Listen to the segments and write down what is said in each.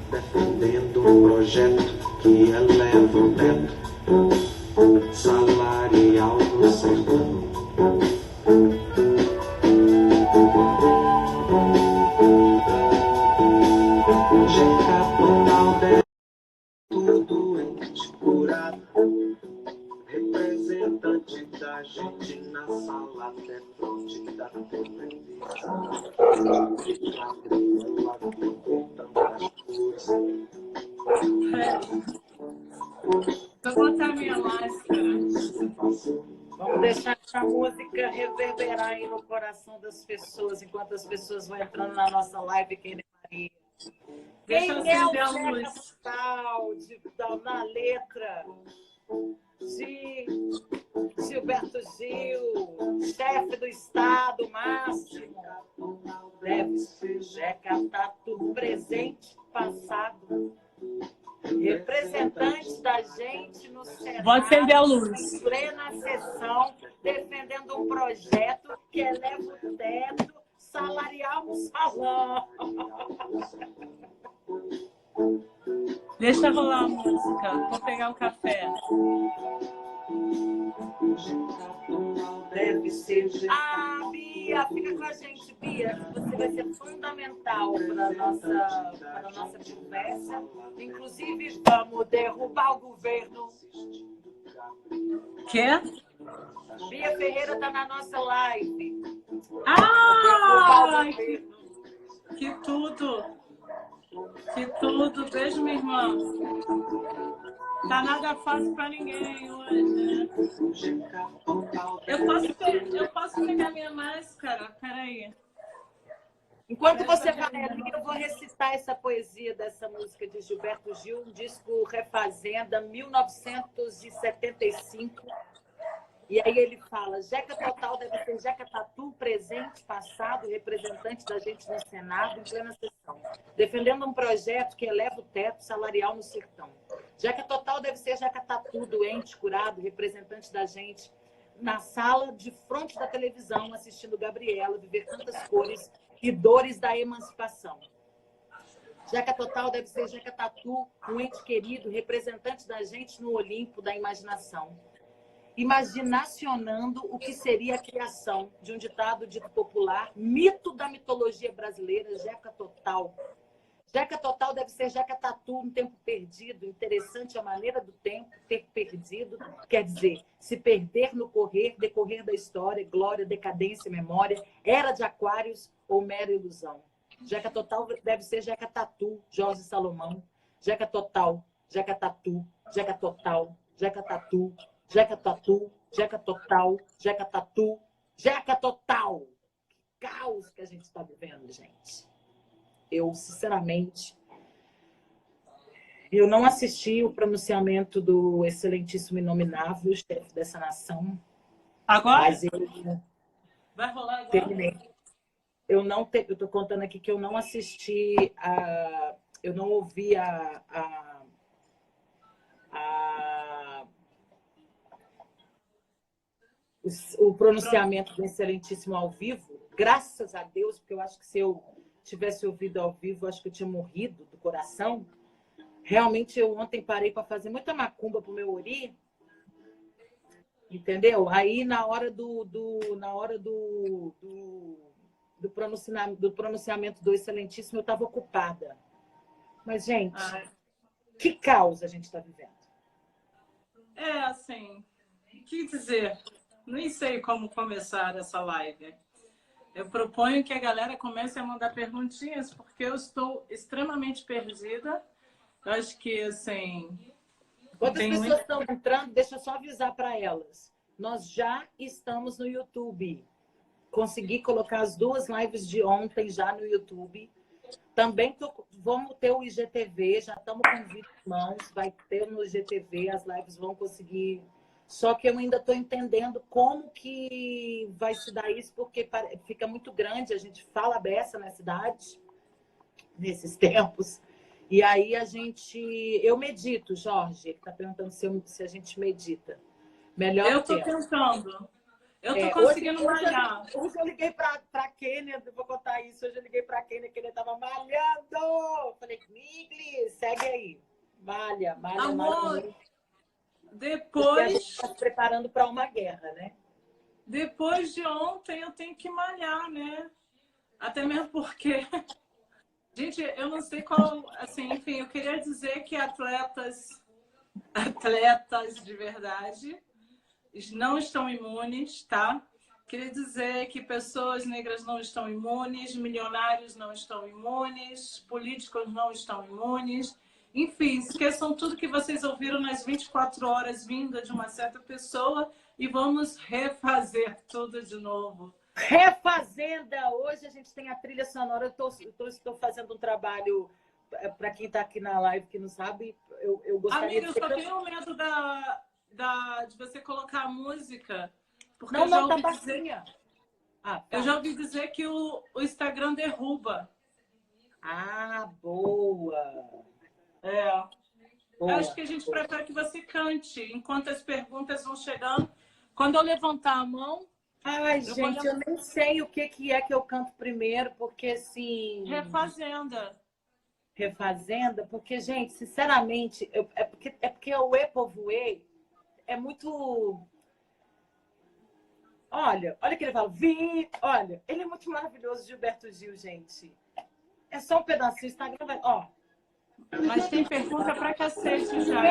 Defendendo um projeto que eleva o teto salarial do sertão. Jeca total de tudo ente curado, representante da gente na sala até fronte da televisão. Vou botar minha máscara. Vamos deixar essa música reverberar aí no coração das pessoas, enquanto as pessoas vão entrando na nossa live, Quem Maria. Quem é o Zeca na letra de Gilberto Gil, chefe do Estado máximo? Deve ser Jeca Tatu, presente, passado, representante da gente no Senado, vou acender a luz. em plena sessão, defendendo um projeto que eleva o teto salarial no salão. Deixa rolar a música, vou pegar o café. Deve ser. Ah, Bia, fica com a gente, Bia. Você vai ser fundamental para a nossa conversa. Inclusive, vamos derrubar o governo. Quê? Bia Ferreira está na nossa live. Ah! Que tudo! Que tudo! Beijo, minha irmã. Tá nada fácil para ninguém hoje, né? Eu posso pegar minha máscara? Peraí. Enquanto você vai ali, eu vou recitar essa poesia dessa música de Gilberto Gil, um disco Refazenda, 1975. E aí ele fala: Jeca Total deve ser Jeca Tatu, presente, passado, representante da gente no Senado, em plena sessão, defendendo um projeto que eleva o teto salarial no sertão. Jeca Total deve ser Jeca Tatu, doente, curado, representante da gente na sala de frente da televisão, assistindo Gabriela viver tantas cores e dores da emancipação. Jeca Total deve ser Jeca Tatu, um ente querido, representante da gente no Olimpo da imaginação, imaginacionando o que seria a criação de um ditado dito popular, mito da mitologia brasileira, Jeca Total. Jeca Total deve ser Jeca Tatu, um tempo perdido. Interessante a maneira do tempo ter perdido, quer dizer, se perder no correr, decorrer da história, glória, decadência, memória, era de Aquários ou mera ilusão. Jeca Total deve ser Jeca Tatu, Jorge Salomão. Jeca Total, Jeca Tatu, Jeca Total, Jeca Tatu, Jeca Tatu, Jeca Total, Jeca Tatu, Jeca Total. Que caos que a gente está vivendo, gente. Eu, sinceramente, eu não assisti o pronunciamento do excelentíssimo inominável, chefe dessa nação. Agora? Mas eu vai rolar agora? Terminei. Eu estou contando aqui que eu não assisti eu não ouvi o pronunciamento do excelentíssimo ao vivo, graças a Deus, porque eu acho que se eu tivesse ouvido ao vivo, acho que eu tinha morrido do coração. Realmente, eu ontem parei para fazer muita macumba para o meu ori, entendeu? Aí, na hora do pronunciamento do excelentíssimo, eu estava ocupada. Mas, gente, que caos a gente está vivendo? É, assim, o que dizer? Nem sei como começar essa live. Eu proponho que a galera comece a mandar perguntinhas, porque eu estou extremamente perdida. Eu acho que, assim... Quando as pessoas estão entrando, deixa eu só avisar para elas. Nós já estamos no YouTube. Consegui colocar as duas lives de ontem já no YouTube. Também vamos ter o IGTV, já estamos com o vídeo em mãos, vai ter no IGTV, as lives vão conseguir... Só que eu ainda estou entendendo como que vai se dar isso, porque fica muito grande, a gente fala beça na cidade, nesses tempos. E aí eu medito, Jorge, ele está perguntando se a gente medita. Melhor Eu estou tempo. tentando. Eu estou conseguindo hoje malhar. Hoje eu liguei para a Kênia, vou contar isso. Hoje eu liguei para a Kênia, que ele estava malhando. Falei, Migli, segue aí. Malha, Amor, malha. Porque a gente depois, está se preparando para uma guerra, né? depois de ontem eu tenho que malhar, né? Até mesmo porque, gente, eu não sei qual, assim, enfim, eu queria dizer que atletas de verdade não estão imunes, tá? Queria dizer que pessoas negras não estão imunes, milionários não estão imunes, políticos não estão imunes. Enfim, esqueçam tudo que vocês ouviram nas 24 horas vinda de uma certa pessoa e vamos refazer tudo de novo. Refazenda! Hoje a gente tem a trilha sonora. Estou fazendo um trabalho, para quem está aqui na live que não sabe, eu gostaria Amiga, eu só tenho medo de você colocar a música. Porque não, tá baixinha. Eu já ouvi dizer que o Instagram derruba. Ah, boa! Boa. Acho que a gente prefere que você cante enquanto as perguntas vão chegando. Quando eu levantar a mão... Ai, gente, eu nem sei o que é que eu canto primeiro, porque assim... Refazenda, porque, gente, sinceramente, é porque o E Povoei é muito... Olha que ele fala, olha, ele é muito maravilhoso, Gilberto Gil, gente. É só um pedacinho, o Instagram vai... Mas tem pergunta pra cacete já.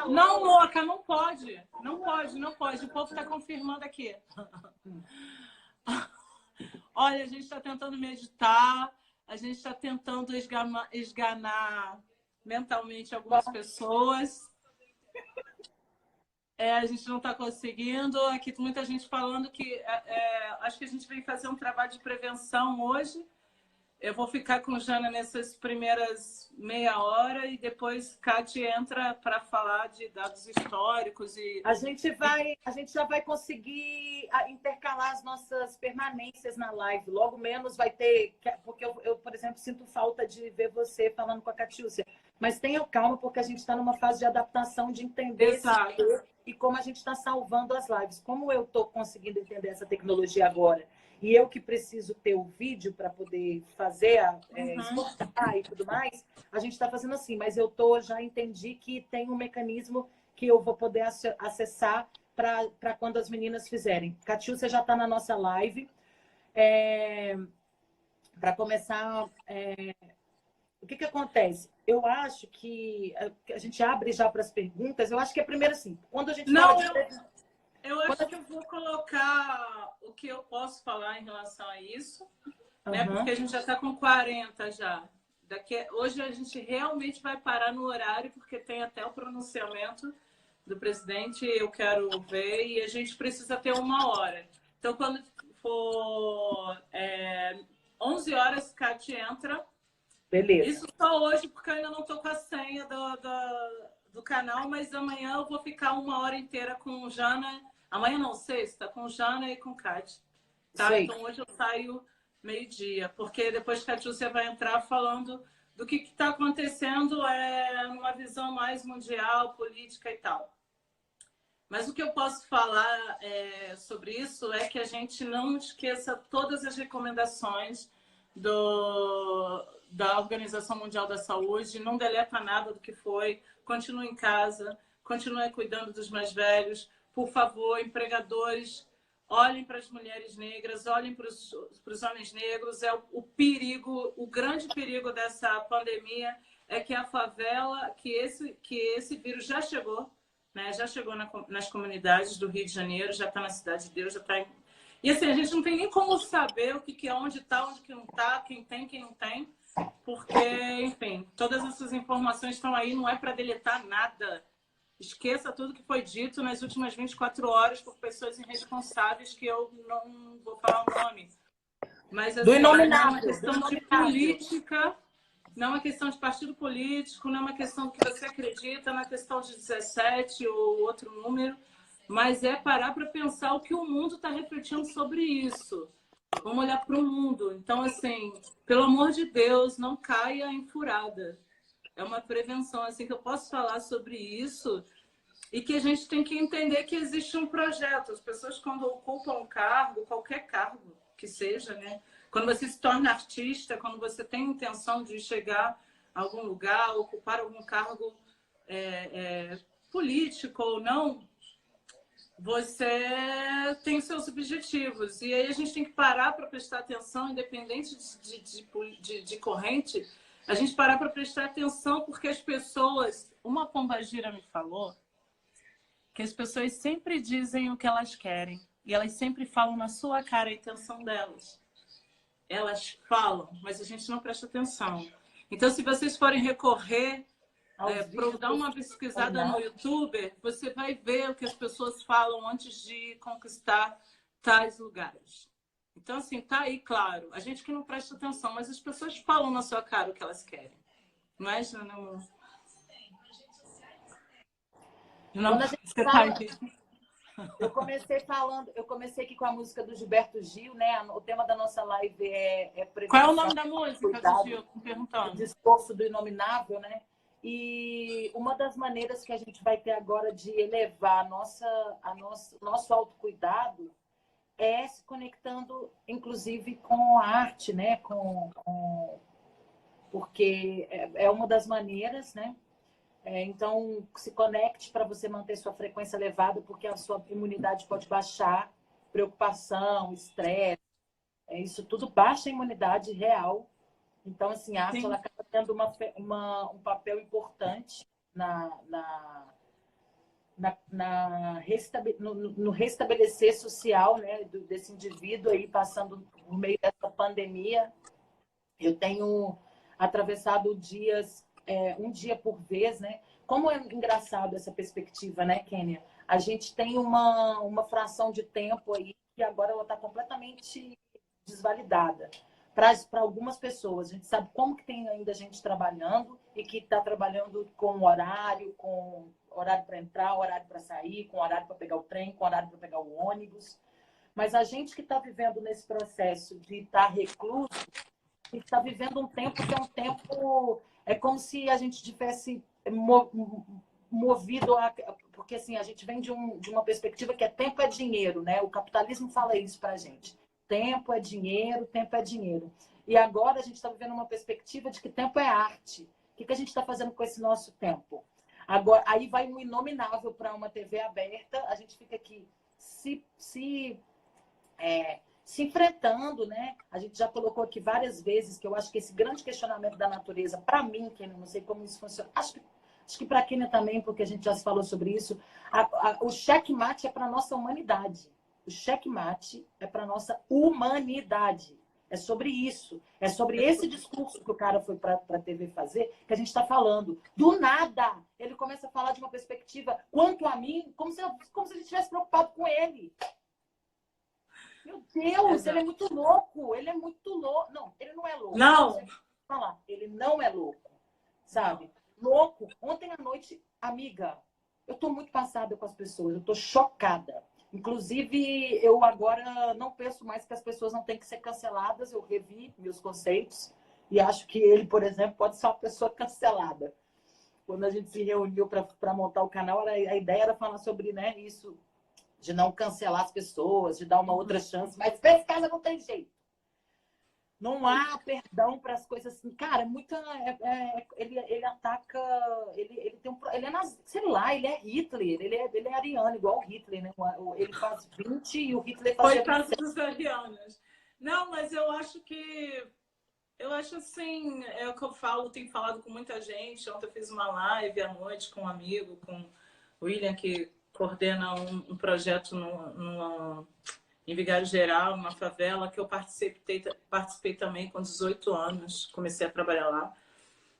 Não, louca, não pode. Não pode. O povo tá confirmando aqui. Olha, a gente está tentando meditar, a gente está tentando esganar mentalmente algumas pessoas. A gente não está conseguindo. Aqui muita gente falando que acho que a gente vem fazer um trabalho de prevenção hoje. Eu vou ficar com Jana nessas primeiras meia hora e depois Kati entra para falar de dados históricos. A gente já vai conseguir intercalar as nossas permanências na live. Logo menos vai ter... Porque eu, por exemplo, sinto falta de ver você falando com a Catiúcia. Mas tenham calma, porque a gente está numa fase de adaptação, de entender e como a gente está salvando as lives. Como eu estou conseguindo entender essa tecnologia agora e eu que preciso ter o vídeo para poder fazer, exportar e tudo mais, a gente está fazendo assim. Mas eu já entendi que tem um mecanismo que eu vou poder acessar para quando as meninas fizerem. Catiúcia já está na nossa live. Para começar, o que acontece? Eu acho que a gente abre já para as perguntas. Eu acho que é primeiro assim, quando a gente eu acho que eu vou colocar o que eu posso falar em relação a isso, né? Porque a gente já está com 40 já. Hoje a gente realmente vai parar no horário, porque tem até o pronunciamento do presidente, eu quero ver, e a gente precisa ter 1 hora. Então, quando for 11 horas, Kati entra. Beleza. Isso só hoje, porque eu ainda não estou com a senha do canal, mas amanhã eu vou ficar 1 hora inteira com Jana. Amanhã não, sexta, com Jana e com Kati. Tá? Então hoje eu saio meio-dia, porque depois Catiúcia vai entrar falando do que está acontecendo numa visão mais mundial, política e tal. Mas o que eu posso falar sobre isso é que a gente não esqueça todas as recomendações da Organização Mundial da Saúde, não deleta nada do que foi, continue em casa, continue cuidando dos mais velhos. Por favor, empregadores, olhem para as mulheres negras, olhem para os homens negros. O perigo, o grande perigo dessa pandemia é que a favela, que esse vírus já chegou, né? Já chegou nas comunidades do Rio de Janeiro, já está na Cidade de Deus, já está em... E assim, a gente não tem nem como saber o que é, onde está, onde que não está, quem tem, quem não tem, porque, enfim, todas essas informações estão aí, não é para deletar nada. Esqueça tudo que foi dito nas últimas 24 horas por pessoas irresponsáveis, que eu não vou falar o nome. Mas assim, não é uma questão de política, não é uma questão de partido político, não é uma questão do que você acredita, não é uma questão de 17 ou outro número, mas é parar para pensar o que o mundo está refletindo sobre isso. Vamos olhar para o mundo. Então, assim, pelo amor de Deus, não caia em furada. É uma prevenção, assim, que eu posso falar sobre isso e que a gente tem que entender que existe um projeto. As pessoas, quando ocupam um cargo, qualquer cargo que seja, né? Quando você se torna artista, quando você tem intenção de chegar a algum lugar, ocupar algum cargo político ou não, você tem seus objetivos. E aí a gente tem que parar para prestar atenção, independente de corrente, a gente parar para prestar atenção, porque as pessoas... Uma pombagira me falou que as pessoas sempre dizem o que elas querem. E elas sempre falam na sua cara a intenção delas. Elas falam, mas a gente não presta atenção. Então, se vocês forem recorrer para dar uma pesquisada no YouTube, você vai ver o que as pessoas falam antes de conquistar tais lugares. Então, assim, tá aí, claro. A gente que não presta atenção, mas as pessoas falam na sua cara o que elas querem. Não é, Jana? Não, Quando a gente você fala, tá aí. eu comecei aqui com a música do Gilberto Gil, né? O tema da nossa live é Qual é o prevenção, nome da música, cuidado, Gil? Perguntando. o discurso do inominável, né? E uma das maneiras que a gente vai ter agora de elevar nosso autocuidado é se conectando, inclusive, com a arte, né? Porque é uma das maneiras, né? Então, se conecte para você manter sua frequência elevada, porque a sua imunidade pode baixar, preocupação, estresse, isso tudo baixa a imunidade real. Então, assim, a arte ela acaba tendo um papel importante no restabelecer social, né, desse indivíduo aí passando por meio dessa pandemia. Eu tenho atravessado dias, um dia por vez, né? Como é engraçado essa perspectiva, né, Kênia? A gente tem uma fração de tempo aí que agora ela está completamente desvalidada para algumas pessoas. A gente sabe como que tem ainda gente trabalhando e que está trabalhando com horário para entrar, horário para sair, com horário para pegar o trem, com horário para pegar o ônibus. Mas a gente que está vivendo nesse processo de estar recluso, está vivendo um tempo que é um tempo... É como se a gente tivesse movido... Porque assim, a gente vem de uma perspectiva que tempo é dinheiro, né? O capitalismo fala isso para a gente. Tempo é dinheiro, tempo é dinheiro. E agora a gente está vivendo uma perspectiva de que tempo é arte. O que a gente está fazendo com esse nosso tempo? Agora, aí vai um inominável para uma TV aberta, a gente fica aqui se enfrentando, né? A gente já colocou aqui várias vezes que eu acho que esse grande questionamento da natureza, para mim, que eu não sei como isso funciona, acho que para a Kênia também, porque a gente já se falou sobre isso, o checkmate é para a nossa humanidade. O checkmate é para a nossa humanidade. É sobre isso. É sobre esse discurso que o cara foi para a TV fazer, que a gente está falando. Do nada, ele começa a falar de uma perspectiva, quanto a mim, como se a gente estivesse preocupado com ele. Meu Deus, exato. Ele é muito louco. Ele é muito louco. Não, ele não é louco. Não. Falar. Ele não é louco. Sabe? Louco. Ontem à noite, amiga, eu tô muito passada com as pessoas. Eu tô chocada. Inclusive, eu agora não penso mais que as pessoas não têm que ser canceladas. Eu revi meus conceitos e acho que ele, por exemplo, pode ser uma pessoa cancelada. Quando a gente se reuniu para montar o canal, a ideia era falar sobre, né, isso, de não cancelar as pessoas, de dar uma outra chance. Mas nesse caso não tem jeito. Não há perdão para as coisas assim. Cara, ele ataca... Ele tem ele é sei lá, ele é Hitler. Ele é ariano, igual o Hitler, né? Ele faz 20 e o Hitler faz 20. Coitado dos arianos. Não, mas eu acho que... Eu acho assim, é o que eu falo, tenho falado com muita gente. Ontem eu fiz uma live à noite com um amigo, com o William, que coordena um projeto em Vigário Geral, uma favela, que eu participei também com 18 anos, comecei a trabalhar lá.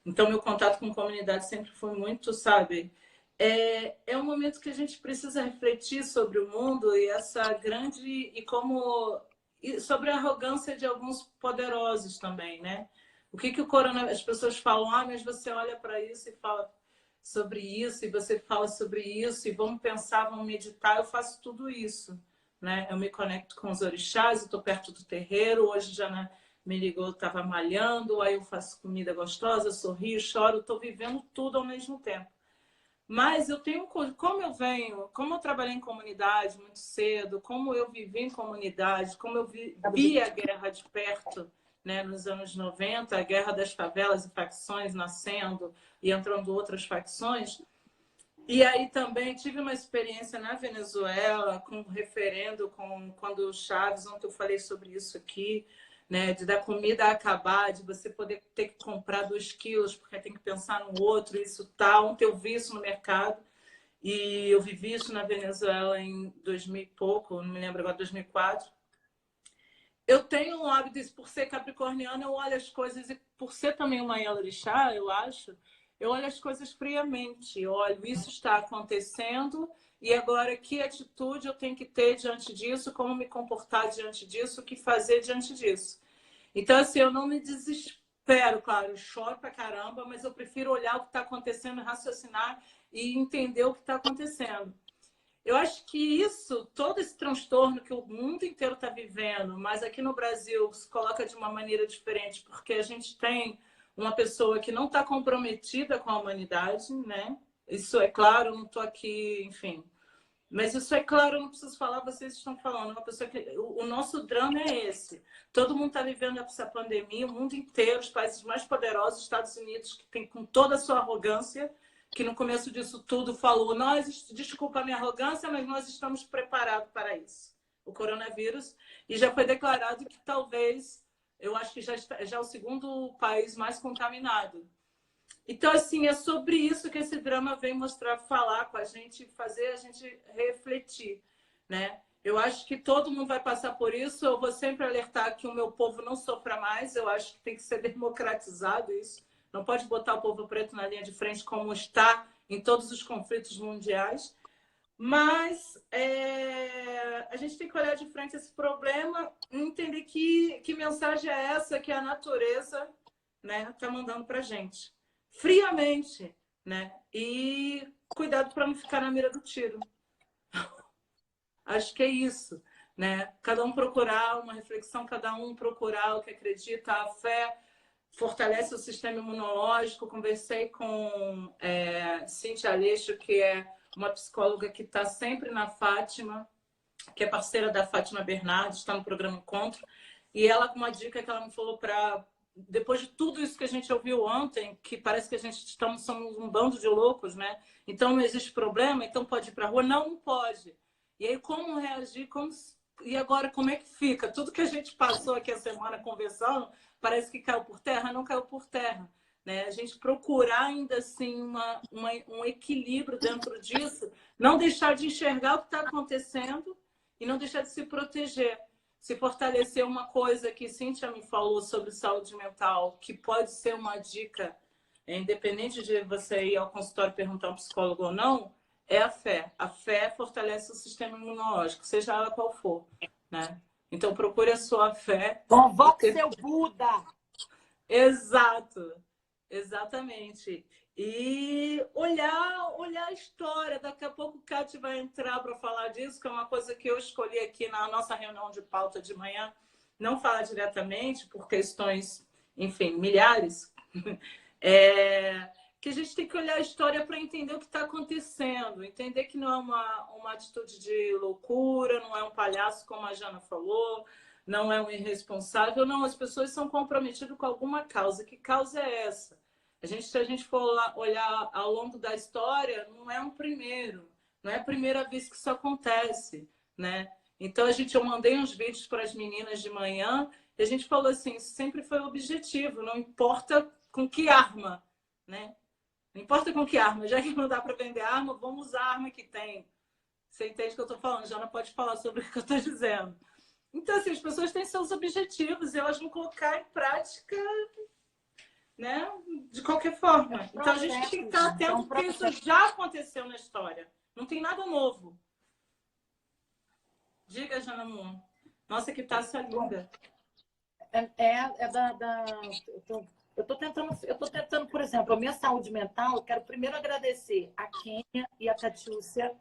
Então, meu contato com a comunidade sempre foi muito, sabe? É um momento que a gente precisa refletir sobre o mundo e essa grande... E sobre a arrogância de alguns poderosos também, né? O que o coronavírus... As pessoas falam, mas você olha para isso e fala sobre isso, e você fala sobre isso, e vamos pensar, vamos meditar. Eu faço tudo isso. né? Eu me conecto com os orixás, estou perto do terreiro. Hoje já me ligou, estava malhando, aí eu faço comida gostosa, sorrio, choro, estou vivendo tudo ao mesmo tempo. Mas eu tenho, como eu trabalhei em comunidade muito cedo, como eu vivi em comunidade, como eu vi a guerra de perto, né, nos anos 90, a guerra das favelas e facções nascendo e entrando outras facções. E aí também tive uma experiência na Venezuela com o referendo, quando o Chaves, ontem eu falei sobre isso aqui, né, de da comida acabar, de você poder ter que comprar 2 quilos, porque tem que pensar no outro, isso tal. Ontem eu vi isso no mercado, e eu vivi isso na Venezuela em 2000 e pouco, não me lembro agora, 2004. Eu tenho um hábito, por ser capricorniana, eu olho as coisas, e por ser também uma Yalorixá, eu acho, eu olho as coisas friamente. Eu olho, isso está acontecendo, e agora que atitude eu tenho que ter diante disso, como me comportar diante disso, o que fazer diante disso. Então, assim, eu não me desespero, claro, eu choro pra caramba, mas eu prefiro olhar o que está acontecendo, raciocinar e entender o que está acontecendo. Eu acho que isso, todo esse transtorno que o mundo inteiro está vivendo, mas aqui no Brasil se coloca de uma maneira diferente, porque a gente tem uma pessoa que não está comprometida com a humanidade, né? Isso é claro, eu não estou aqui, enfim. Mas isso é claro, eu não preciso falar, vocês estão falando. Uma pessoa que o nosso drama é esse. Todo mundo está vivendo essa pandemia, o mundo inteiro, os países mais poderosos, Estados Unidos, que tem com toda a sua arrogância, que no começo disso tudo falou, desculpa a minha arrogância, mas nós estamos preparados para isso. O coronavírus, e já foi declarado que talvez, eu acho que já é o segundo país mais contaminado. Então, assim, é sobre isso que esse drama vem mostrar, falar com a gente, fazer a gente refletir, né? Eu acho que todo mundo vai passar por isso. Eu vou sempre alertar que o meu povo não sofra mais. Eu acho que tem que ser democratizado isso. Não pode botar o povo preto na linha de frente como está em todos os conflitos mundiais. Mas a gente tem que olhar de frente esse problema e entender que mensagem é essa que a natureza, né, está mandando para a gente. Friamente, né? E cuidado para não ficar na mira do tiro. Acho que é isso, né? Cada um procurar uma reflexão, cada um procurar o que acredita. A fé fortalece o sistema imunológico. Conversei com Cíntia Aleixo, que é uma psicóloga que está sempre na Fátima, que é parceira da Fátima Bernardes, está no programa Encontro. E ela, com uma dica que ela me falou para... Depois de tudo isso que a gente ouviu ontem, que parece que a gente somos um bando de loucos, né? Então não existe problema, então pode ir para a rua? Não, não pode. E aí como reagir? E agora como é que fica? Tudo que a gente passou aqui a semana conversando, parece que caiu por terra, não caiu por terra. Né? A gente procurar ainda assim um equilíbrio dentro disso, não deixar de enxergar o que está acontecendo e não deixar de se proteger. Se fortalecer uma coisa que Cíntia me falou sobre saúde mental, que pode ser uma dica, independente de você ir ao consultório perguntar a um psicólogo ou não, é a fé. A fé fortalece o sistema imunológico, seja ela qual for. Né? Então, procure a sua fé. Convoque seu Buda! Exato, exatamente. E olhar a história. Daqui a pouco o Cate vai entrar para falar disso, que é uma coisa que eu escolhi aqui na nossa reunião de pauta de manhã. Não falar diretamente, por questões, enfim, milhares. Que a gente tem que olhar a história para entender o que está acontecendo. Entender que não é uma atitude de loucura, não é um palhaço, como a Jana falou, não é um irresponsável. Não, as pessoas são comprometidas com alguma causa. Que causa é essa? Se a gente for olhar ao longo da história, não é não é a primeira vez que isso acontece, né? Então eu mandei uns vídeos para as meninas de manhã e a gente falou assim, isso sempre foi o objetivo, não importa com que arma, né? Não importa com que arma, já que não dá para vender arma, vamos usar a arma que tem. Você entende o que eu estou falando? Já não pode falar sobre o que eu estou dizendo. Então, assim, as pessoas têm seus objetivos e elas vão colocar em prática, né? De qualquer forma. Então a gente tem que estar atento, porque isso já aconteceu na história. Não tem nada novo. Diga, Jana Moon. Nossa, que taça linda. Eu tô tentando, por exemplo, a minha saúde mental, eu quero primeiro agradecer a Kênia e a Catiúcia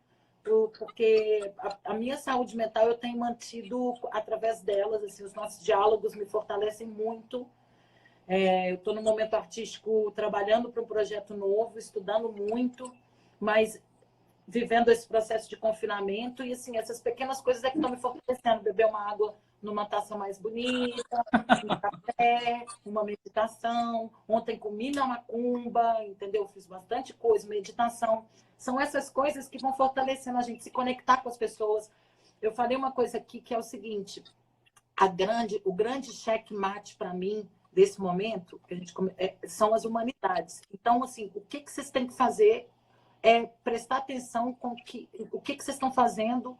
porque a minha saúde mental eu tenho mantido através delas, assim, os nossos diálogos me fortalecem muito. Eu estou no momento artístico trabalhando para um projeto novo, estudando muito, mas vivendo esse processo de confinamento e assim, essas pequenas coisas é que estão me fortalecendo. Beber uma água numa taça mais bonita, um café, uma meditação. Ontem comi na macumba, entendeu? Fiz bastante coisa, meditação. São essas coisas que vão fortalecendo a gente, se conectar com as pessoas. Eu falei uma coisa aqui que é o seguinte, o grande checkmate para mim desse momento que a gente são as humanidades. Então, assim, o que vocês têm que fazer é prestar atenção com o que vocês estão fazendo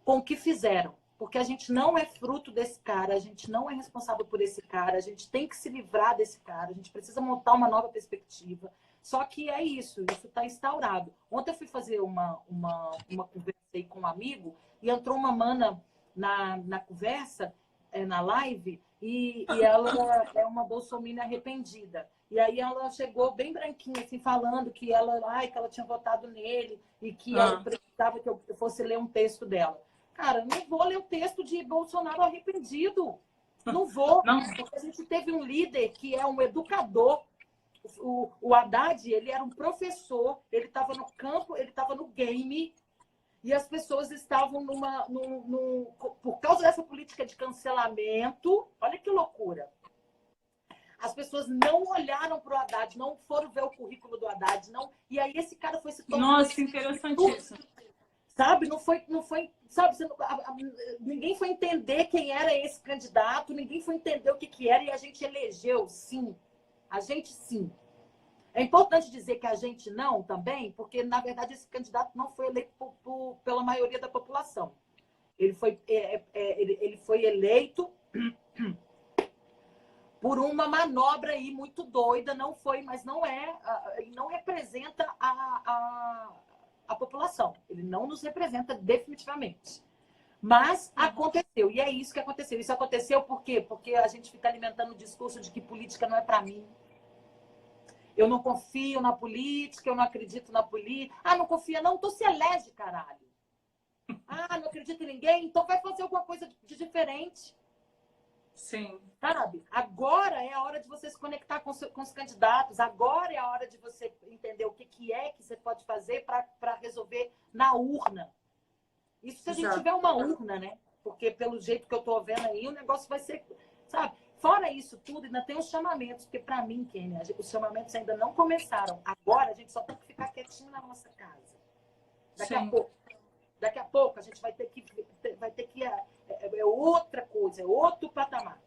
com o que fizeram. Porque a gente não é fruto desse cara, a gente não é responsável por esse cara, a gente tem que se livrar desse cara, a gente precisa montar uma nova perspectiva. Só que é isso está instaurado. Ontem eu fui fazer uma conversa aí com um amigo e entrou uma mana na conversa, na live, e ela é uma bolsominion arrependida. E aí ela chegou bem branquinha, assim, falando que ela tinha votado nele e que ela precisava que eu fosse ler um texto dela. Cara, não vou ler o texto de Bolsonaro arrependido. Não vou. Não. Porque a gente teve um líder que é um educador. O Haddad, ele era um professor, ele estava no campo, ele estava no game, e as pessoas estavam por causa dessa política de cancelamento, olha que loucura. As pessoas não olharam para o Haddad, não foram ver o currículo do Haddad, não. E aí esse cara foi se tornando... Nossa, interessantíssimo. Sabe? Não foi, sabe? Ninguém foi entender quem era esse candidato, ninguém foi entender o que era, e a gente elegeu, sim. A gente, sim. É importante dizer que a gente não também, porque, na verdade, esse candidato não foi eleito pela maioria da população. Ele foi eleito por uma manobra aí muito doida, não foi, mas não é, ele não representa a população. Ele não nos representa definitivamente. Mas aconteceu, e é isso que aconteceu. Isso aconteceu por quê? Porque a gente fica alimentando o discurso de que política não é para mim. Eu não confio na política, eu não acredito na política. Ah, não confia? Não, então se elege, caralho. Ah, não acredito em ninguém? Então vai fazer alguma coisa de diferente. Sim. Sabe? Agora é a hora de você se conectar com os candidatos. Agora é a hora de você entender o que é que você pode fazer para resolver na urna. Isso se a gente tiver uma urna, né? Porque pelo jeito que eu estou vendo aí, o negócio vai ser... Sabe? Fora isso tudo, ainda tem os chamamentos. Porque para mim, Kênia, os chamamentos ainda não começaram. Agora a gente só tem que ficar quietinho na nossa casa. Daqui a pouco a gente vai ter que é outra coisa, é outro patamar.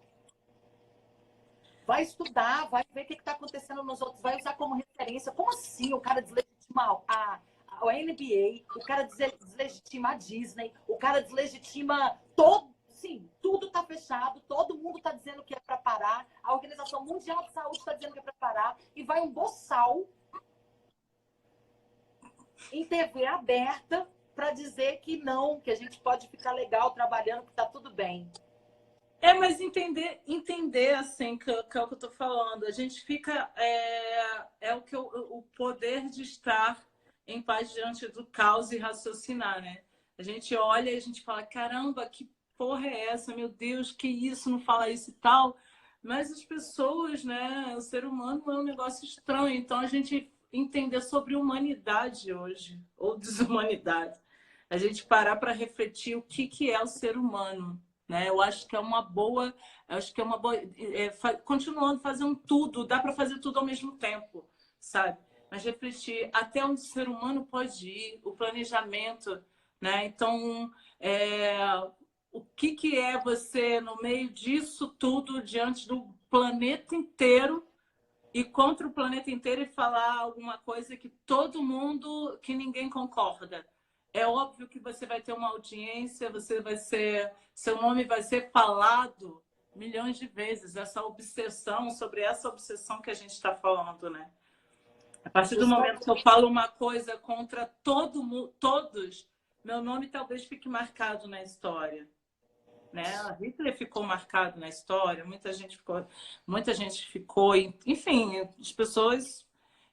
Vai estudar, vai ver o que está acontecendo nos outros, vai usar como referência. Como assim o cara deslegitima a NBA, o cara deslegitima a Disney, o cara deslegitima todo... Sim, tudo está fechado, todo mundo está dizendo que é para parar, a Organização Mundial de Saúde está dizendo que é para parar, e vai um boçal em TV aberta para dizer que não, que a gente pode ficar legal trabalhando, que está tudo bem. Mas entender assim, que é o que eu estou falando. A gente fica... o poder de estar em paz diante do caos e raciocinar, né? A gente olha e a gente fala, caramba, que porra é essa? Meu Deus, que isso? Não fala isso e tal. Mas as pessoas, né? O ser humano é um negócio estranho. Então, a gente entender sobre humanidade hoje, ou desumanidade. A gente parar para refletir o que é o ser humano. Né? Eu acho que é uma boa... continuando fazendo tudo, dá para fazer tudo ao mesmo tempo, sabe? Mas refletir até onde o ser humano pode ir, o planejamento, né? Então, o que é você, no meio disso tudo, diante do planeta inteiro, e contra o planeta inteiro e falar alguma coisa que todo mundo, que ninguém concorda? É óbvio que você vai ter uma audiência, seu nome vai ser falado milhões de vezes. Sobre essa obsessão que a gente está falando, né? A partir do momento que eu falo uma coisa contra todos, meu nome talvez fique marcado na história. Né? A Hitler ficou marcado na história, muita gente ficou, enfim, as pessoas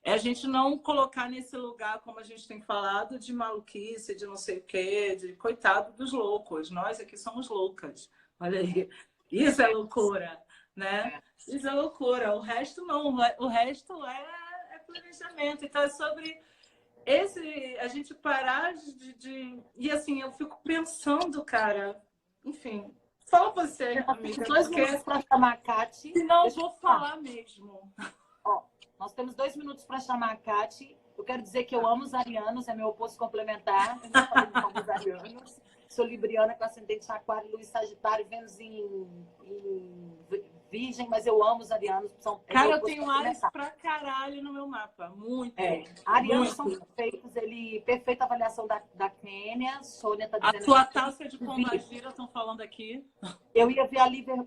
é a gente não colocar nesse lugar, como a gente tem falado, de maluquice, de não sei o quê, de coitado dos loucos. Nós aqui somos loucas. Olha aí. Isso é loucura, né? Isso é loucura. O resto não. O resto é planejamento. Então é sobre a gente parar de... E assim, eu fico pensando, cara, enfim, fala você, amiga, Dois minutos para chamar a Cati. Senão eu vou falar mesmo. Ó, nós temos 2 minutos para chamar a Cati. Eu quero dizer que eu amo os arianos, é meu oposto complementar. Eu não falei que amo os arianos. Sou libriana com ascendente em aquário, lua em sagitário, Vênus em virgem, mas eu amo os arianos. Cara, eu tenho Ares pra caralho no meu mapa. Muito. Arianos são perfeitos. Perfeita avaliação da Kênia. Sônia tá dizendo... A tua taça de pombagira, estão falando aqui. Eu ia ver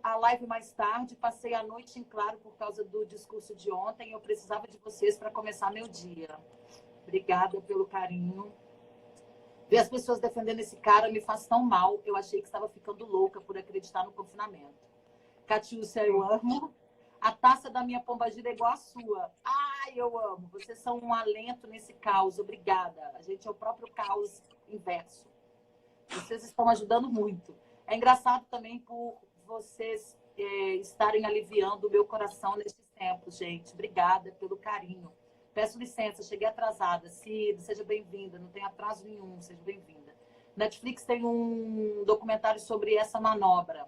a live mais tarde, passei a noite em claro por causa do discurso de ontem. Eu precisava de vocês para começar meu dia. Obrigada pelo carinho. Ver as pessoas defendendo esse cara me faz tão mal. Eu achei que estava ficando louca por acreditar no confinamento. Catiúcia, eu amo. A taça da minha pombagira é igual à sua. Ai, eu amo. Vocês são um alento nesse caos. Obrigada. A gente é o próprio caos inverso. Vocês estão ajudando muito. É engraçado também por vocês estarem aliviando o meu coração nesses tempos, gente. Obrigada pelo carinho. Peço licença, cheguei atrasada. Cida, seja bem-vinda. Não tem atraso nenhum, seja bem-vinda. Netflix tem um documentário sobre essa manobra.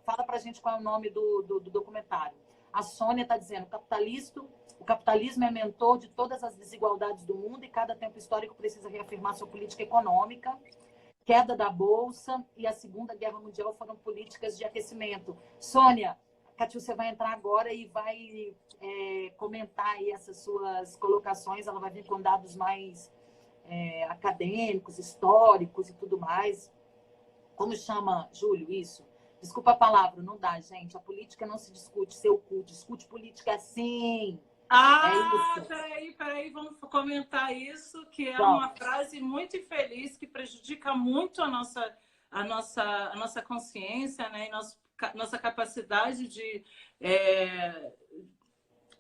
Fala pra gente qual é o nome do documentário. A Sônia está dizendo, o capitalismo é mentor de todas as desigualdades do mundo e cada tempo histórico precisa reafirmar sua política econômica. Queda da Bolsa e a Segunda Guerra Mundial foram políticas de aquecimento. Sônia, Catiúcia vai entrar agora e vai comentar aí essas suas colocações. Ela vai vir com dados mais acadêmicos, históricos e tudo mais. Como chama, Júlio, isso? Desculpa a palavra, não dá, gente. A política não se discute, seu cu. Discute política assim. Peraí, vamos comentar isso, que é uma frase muito infeliz, que prejudica muito a nossa consciência, né? E nossa capacidade de,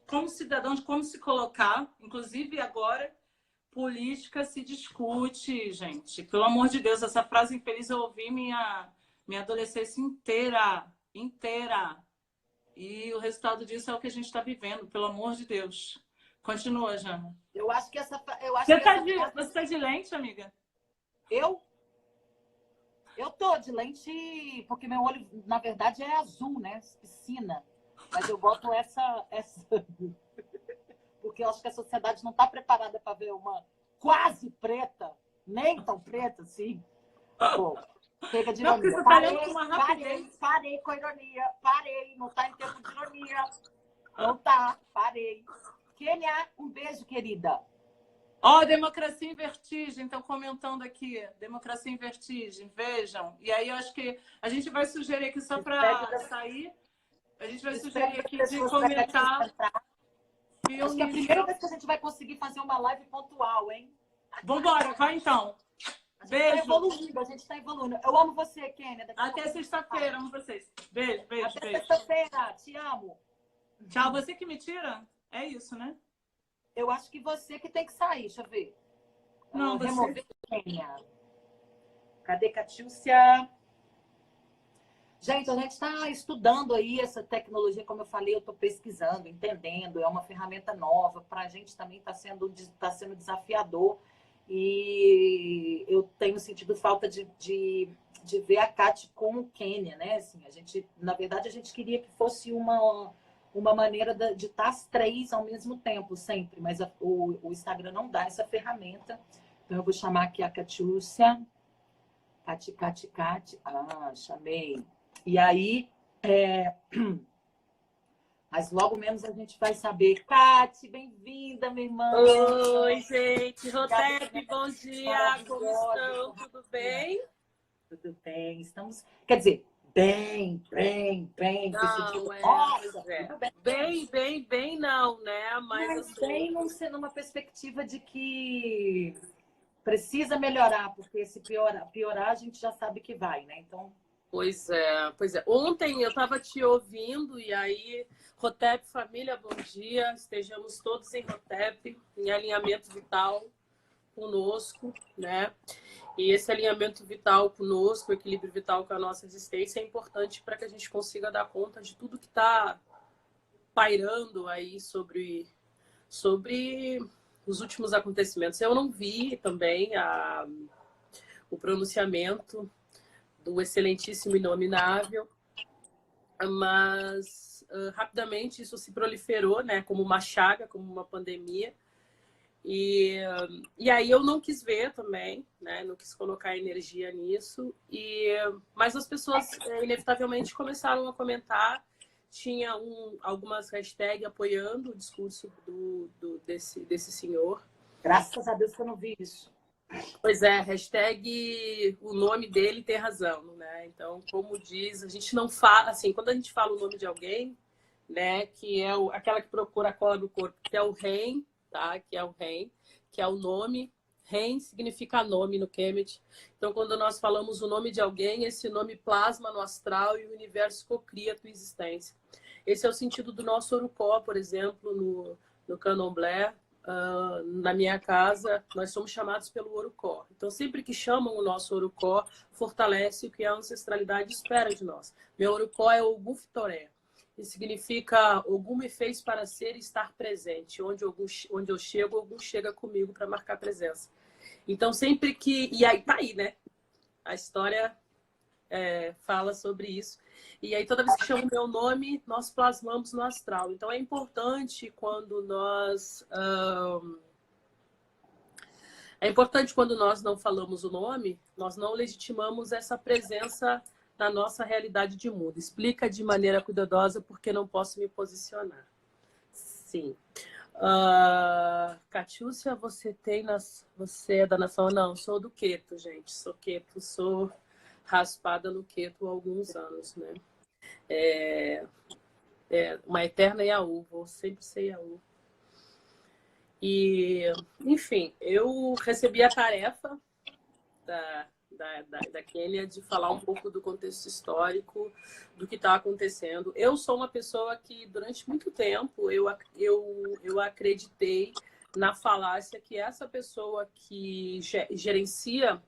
como cidadão, de como se colocar. Inclusive, agora, política se discute, gente. Pelo amor de Deus, essa frase infeliz eu ouvi minha adolescência inteira. E o resultado disso é o que a gente está vivendo, pelo amor de Deus. Continua, Jana. Eu acho que essa... Você está de lente, amiga? Eu tô de lente, porque meu olho, na verdade, é azul, né? Piscina. Mas eu boto essa... Porque eu acho que a sociedade não está preparada para ver uma quase preta, nem tão preta assim. Pô, chega de ironia. Parei com a ironia. Parei, não está em tempo de ironia. Não tá, parei. Kênia, um beijo, querida. Democracia em vertigem, estão comentando aqui. Democracia em vertigem, vejam. E aí eu acho que a gente vai sugerir aqui, só para sair, a gente vai sugerir aqui de comentar. Acho que é a primeira vez que a gente vai conseguir fazer uma live pontual, hein? Vambora, vai então. Beijo. A gente está evoluindo. Eu amo você, Kênia. Até sexta-feira, amo vocês. Beijo. Até sexta-feira, te amo. Tchau, você que me tira? É isso, né? Eu acho que você que tem que sair, deixa eu ver. Não, você... Remover Kênia. Cadê Catiúcia? Gente, a gente está estudando aí essa tecnologia, como eu falei, eu estou pesquisando, entendendo, é uma ferramenta nova, para a gente também está sendo desafiador e eu tenho sentido falta de ver a Cati com o Kênia, né? Assim, na verdade, a gente queria que fosse uma maneira de estar as três ao mesmo tempo, sempre, mas o Instagram não dá essa ferramenta, então eu vou chamar aqui a Catiúcia. Cati. Chamei. E aí, mas logo menos a gente vai saber. Cati, bem-vinda, minha irmã. Oi, gente. Rotep, bom dia. Como estão? Tudo bem? Tudo bem. Estamos, quer dizer, bem. Não, bem não, né? Mas bem numa perspectiva de que precisa melhorar, porque se piorar a gente já sabe que vai, né? Então... Pois é, pois é. Ontem eu estava te ouvindo e aí, Rotep, família, bom dia. Estejamos todos em Rotep, em alinhamento vital conosco, né? E esse alinhamento vital conosco, o equilíbrio vital com a nossa existência é importante para que a gente consiga dar conta de tudo que está pairando aí sobre os últimos acontecimentos. Eu não vi também o pronunciamento do excelentíssimo inominável, mas rapidamente isso se proliferou, né, como uma chaga, como uma pandemia. E aí eu não quis ver também, né, não quis colocar energia nisso. Mas as pessoas inevitavelmente começaram a comentar. Tinha algumas hashtags apoiando o discurso desse senhor. Graças a Deus que eu não vi isso. Pois é, hashtag o nome dele tem razão, né? Então, como diz, a gente não fala, assim, quando a gente fala o nome de alguém, né, que é aquela que procura a cola do corpo, que é o REM, tá? Que é o REM, que é o nome. REM significa nome no Kemet. Então, quando nós falamos o nome de alguém, esse nome plasma no astral e o universo cocria a tua existência. Esse é o sentido do nosso Orukó, por exemplo, no Candomblé. Na minha casa, nós somos chamados pelo Orukó. Então, sempre que chamam o nosso Orukó, fortalece o que a ancestralidade espera de nós. Meu Orukó é Ogum Fitoré. E significa Ogum me fez para ser e estar presente. Onde eu chego, Ogum chega comigo para marcar presença. Então, sempre que... E aí, tá aí, né? A história fala sobre isso. E aí, toda vez que chama o meu nome, nós plasmamos no astral. Então, é importante quando nós... É importante quando nós não falamos o nome, nós não legitimamos essa presença na nossa realidade de mundo. Explica de maneira cuidadosa porque não posso me posicionar. Sim. Catiúcia, você é da nação? Não, sou do Queto, gente. Sou Queto, sou raspada no Queto há alguns anos, né? Uma eterna Yaú, vou sempre ser Yaú. E, enfim, eu recebi a tarefa da Quênia de falar um pouco do contexto histórico, do que está acontecendo. Eu sou uma pessoa que, durante muito tempo, eu acreditei na falácia que essa pessoa que gerencia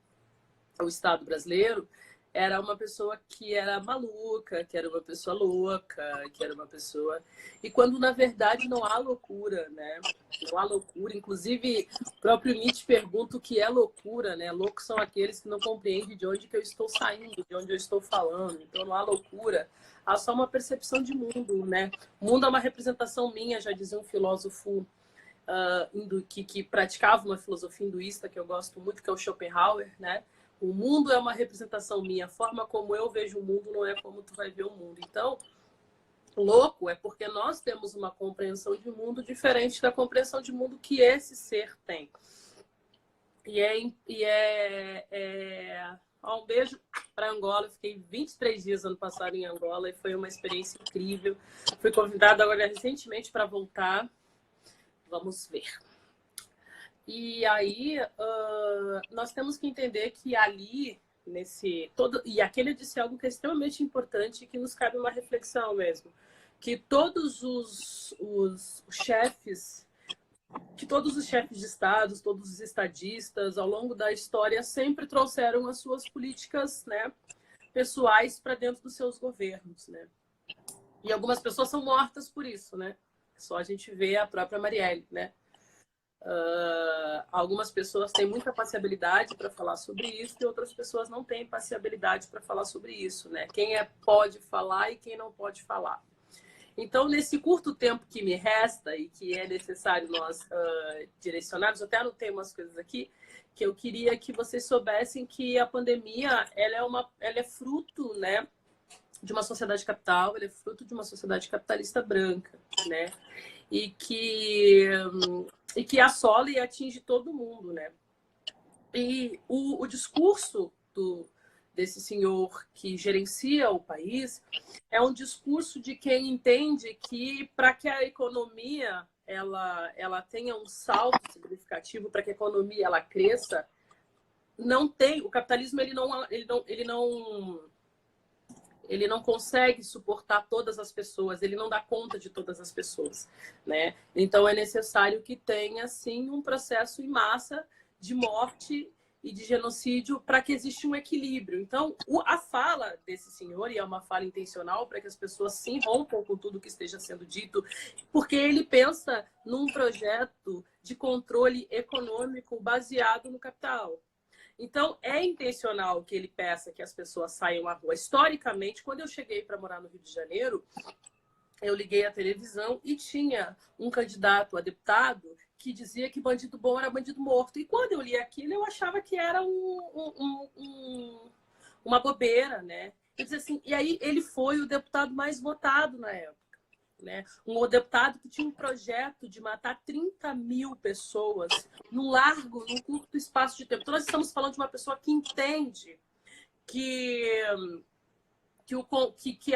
o Estado brasileiro era uma pessoa que era maluca, que era uma pessoa louca, que era uma pessoa... E quando, na verdade, não há loucura, né? Não há loucura. Inclusive, o próprio Nietzsche pergunta o que é loucura, né? Loucos são aqueles que não compreendem de onde que eu estou saindo, de onde eu estou falando. Então, não há loucura. Há só uma percepção de mundo, né? O mundo é uma representação minha, já dizia um filósofo que praticava uma filosofia hinduísta, que eu gosto muito, que é o Schopenhauer, né? O mundo é uma representação minha. A forma como eu vejo o mundo não é como tu vai ver o mundo. Então, louco é porque nós temos uma compreensão de mundo diferente da compreensão de mundo que esse ser tem. Um beijo para Angola. Eu fiquei 23 dias ano passado em Angola e foi uma experiência incrível. Fui convidada agora recentemente para voltar. Vamos ver. E aí, nós temos que entender que ali, e aquele disse algo que é extremamente importante e que nos cabe uma reflexão mesmo, que todos os chefes de estados, todos os estadistas, ao longo da história, sempre trouxeram as suas políticas, né, pessoais para dentro dos seus governos, né? E algumas pessoas são mortas por isso, né? Só a gente vê a própria Marielle, né? Algumas pessoas têm muita paciabilidade para falar sobre isso e outras pessoas não têm paciabilidade para falar sobre isso, né? Quem pode falar e quem não pode falar. Então, nesse curto tempo que me resta e que é necessário nós direcionarmos, eu até anotei umas coisas aqui que eu queria que vocês soubessem que a pandemia ela é fruto, né, de uma sociedade capital, ela é fruto de uma sociedade capitalista branca, né? E que assola e atinge todo mundo, né? E o discurso desse senhor que gerencia o país é um discurso de quem entende que para que a economia ela tenha um salto significativo, para que a economia ela cresça, o capitalismo ele não ele não consegue suportar todas as pessoas, ele não dá conta de todas as pessoas, né? Então é necessário que tenha, sim, um processo em massa de morte e de genocídio para que exista um equilíbrio. Então, a fala desse senhor, e é uma fala intencional para que as pessoas se rompam com tudo que esteja sendo dito, porque ele pensa num projeto de controle econômico baseado no capital. Então, é intencional que ele peça que as pessoas saiam à rua. Historicamente, quando eu cheguei para morar no Rio de Janeiro, eu liguei a televisão e tinha um candidato a deputado que dizia que bandido bom era bandido morto. E quando eu li aquilo, eu achava que era uma bobeira, né? Eu dizia assim, e aí ele foi o deputado mais votado na época. Né? Um deputado que tinha um projeto de matar 30 mil pessoas num curto espaço de tempo. Então, nós estamos falando de uma pessoa que entende que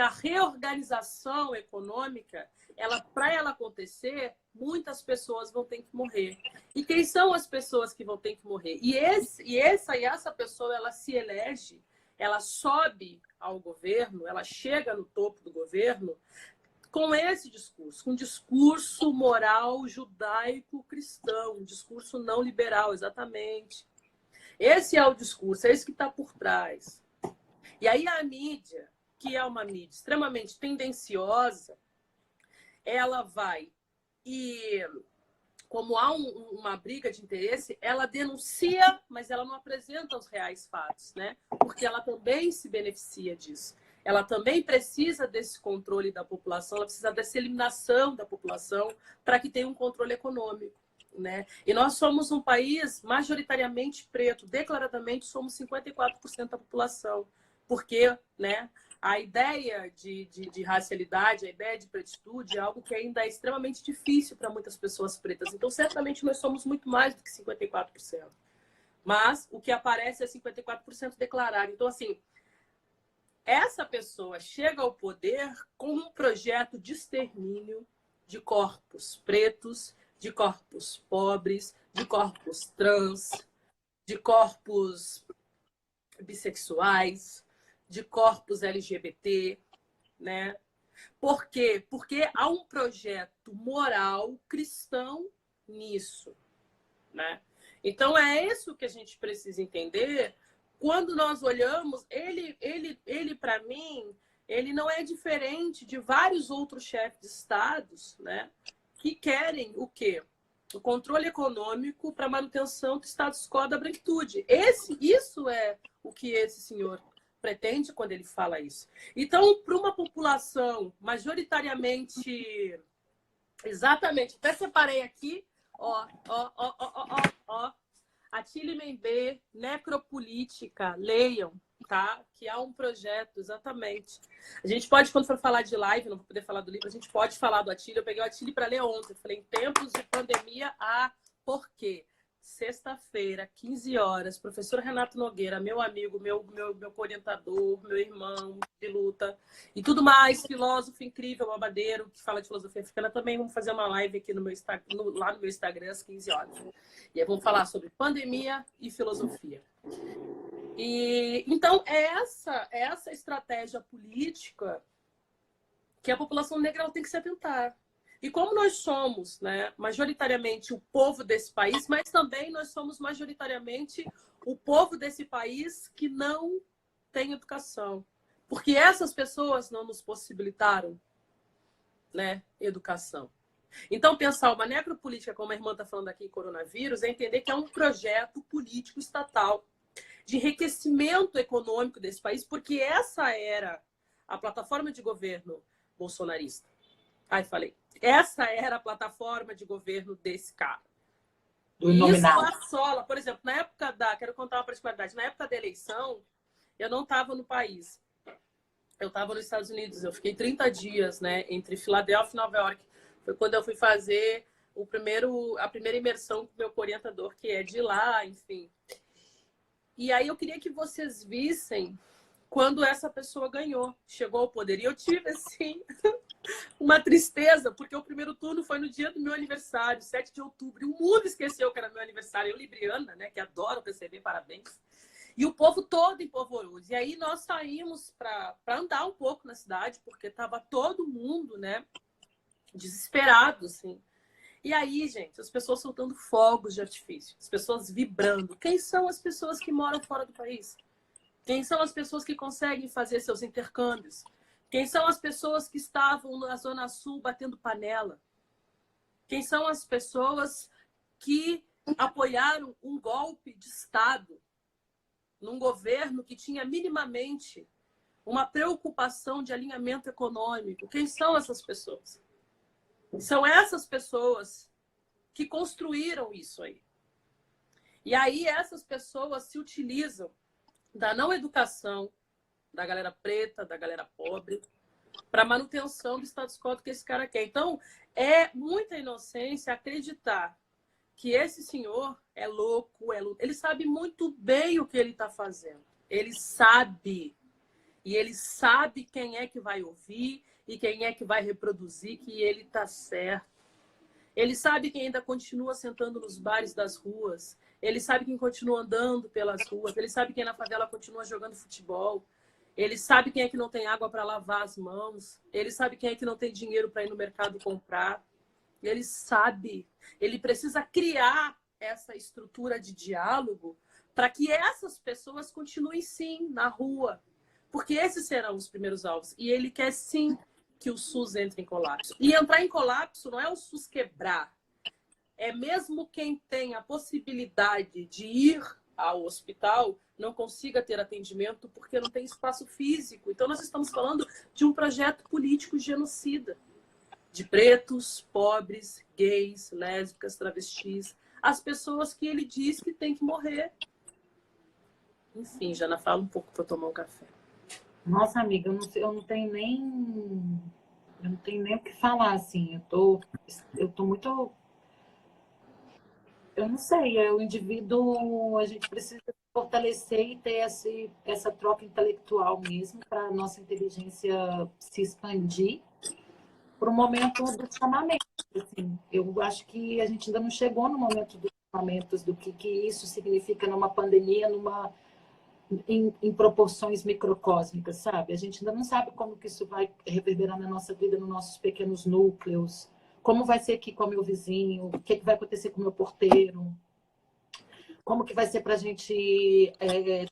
a reorganização econômica, para ela acontecer, muitas pessoas vão ter que morrer. E quem são as pessoas que vão ter que morrer? E essa pessoa, ela se elege, ela sobe ao governo, ela chega no topo do governo com esse discurso, um discurso moral judaico-cristão, um discurso não liberal, exatamente. Esse é o discurso, é esse que está por trás. E aí a mídia, que é uma mídia extremamente tendenciosa, ela vai e, como há uma briga de interesse, ela denuncia, mas ela não apresenta os reais fatos, né? Porque ela também se beneficia disso. Ela também precisa desse controle da população, ela precisa dessa eliminação da população para que tenha um controle econômico, né? E nós somos um país majoritariamente preto, declaradamente somos 54% da população, porque, né, a ideia de racialidade, a ideia de pretitude é algo que ainda é extremamente difícil para muitas pessoas pretas. Então, certamente, nós somos muito mais do que 54%. Mas o que aparece é 54% declarado. Então, assim, essa pessoa chega ao poder com um projeto de extermínio de corpos pretos, de corpos pobres, de corpos trans, de corpos bissexuais, de corpos LGBT, né? Por quê? Porque há um projeto moral cristão nisso, né? Então é isso que a gente precisa entender. Quando nós olhamos, ele para mim, ele não é diferente de vários outros chefes de estados, né? Que querem o quê? O controle econômico para manutenção do status quo da branquitude. Isso é o que esse senhor pretende quando ele fala isso. Então, para uma população majoritariamente... Exatamente. Até separei aqui, ó. Attila Mbembe, Necropolítica, leiam, tá? Que há um projeto, exatamente. A gente pode, quando for falar de live, não vou poder falar do livro, a gente pode falar do Attila. Eu peguei o Attila para ler ontem. Falei, em tempos de pandemia, por quê? Sexta-feira, 15 horas, professor Renato Nogueira, meu amigo, meu orientador, meu irmão de luta e tudo mais, filósofo incrível, babadeiro, que fala de filosofia africana, também vamos fazer uma live aqui lá no meu Instagram às 15 horas. E aí vamos falar sobre pandemia e filosofia. E então é essa estratégia política que a população negra tem que se atentar. E como nós somos, né, majoritariamente o povo desse país, mas também nós somos majoritariamente o povo desse país que não tem educação. Porque essas pessoas não nos possibilitaram, né, educação. Então, pensar uma necropolítica, como a irmã está falando aqui em coronavírus, é entender que é um projeto político estatal de enriquecimento econômico desse país, porque essa era a plataforma de governo bolsonarista. Ai, falei. Essa era a plataforma de governo desse cara. Isso assola. Por exemplo, na época quero contar uma particularidade. Na época da eleição, eu não estava no país. Eu estava nos Estados Unidos. Eu fiquei 30 dias, né, entre Filadélfia e Nova York. Foi quando eu fui fazer a primeira imersão com o meu orientador, que é de lá, enfim. E aí eu queria que vocês vissem quando essa pessoa ganhou, chegou ao poder. E eu tive, assim, uma tristeza, porque o primeiro turno foi no dia do meu aniversário, 7 de outubro. E o mundo esqueceu que era meu aniversário. Eu, libriana, né, que adoro receber parabéns. E o povo todo em polvoroso. E aí nós saímos para andar um pouco na cidade, porque estava todo mundo, né, desesperado, assim. E aí, gente, as pessoas soltando fogos de artifício, as pessoas vibrando. Quem são as pessoas que moram fora do país? Quem são as pessoas que conseguem fazer seus intercâmbios? Quem são as pessoas que estavam na Zona Sul batendo panela? Quem são as pessoas que apoiaram um golpe de Estado num governo que tinha minimamente uma preocupação de alinhamento econômico? Quem são essas pessoas? São essas pessoas que construíram isso aí. E aí essas pessoas se utilizam da não educação da galera preta, da galera pobre, para manutenção do status quo que esse cara quer. Então, é muita inocência acreditar que esse senhor é louco, ele sabe muito bem o que ele está fazendo. Ele sabe. E ele sabe quem é que vai ouvir e quem é que vai reproduzir que ele está certo. Ele sabe quem ainda continua sentando nos bares das ruas. Ele sabe quem continua andando pelas ruas. Ele sabe quem na favela continua jogando futebol. Ele sabe quem é que não tem água para lavar as mãos. Ele sabe quem é que não tem dinheiro para ir no mercado comprar. Ele sabe. Ele precisa criar essa estrutura de diálogo para que essas pessoas continuem, sim, na rua. Porque esses serão os primeiros alvos. E ele quer, sim, que o SUS entre em colapso. E entrar em colapso não é o SUS quebrar. É mesmo quem tem a possibilidade de ir ao hospital não consiga ter atendimento porque não tem espaço físico. Então, nós estamos falando de um projeto político genocida. De pretos, pobres, gays, lésbicas, travestis. As pessoas que ele diz que tem que morrer. Enfim, Jana, fala um pouco para eu tomar um café. Nossa, amiga, eu não tenho nem o que falar, assim. Eu tô muito... Eu não sei, o indivíduo, a gente precisa fortalecer e ter essa troca intelectual mesmo para a nossa inteligência se expandir para o momento do chamamento. Assim. Eu acho que a gente ainda não chegou no momento dos chamamentos, do que isso significa numa pandemia, em proporções microcósmicas, sabe? A gente ainda não sabe como que isso vai reverberar na nossa vida, nos nossos pequenos núcleos, como vai ser aqui com o meu vizinho, o que vai acontecer com o meu porteiro, como que vai ser para a gente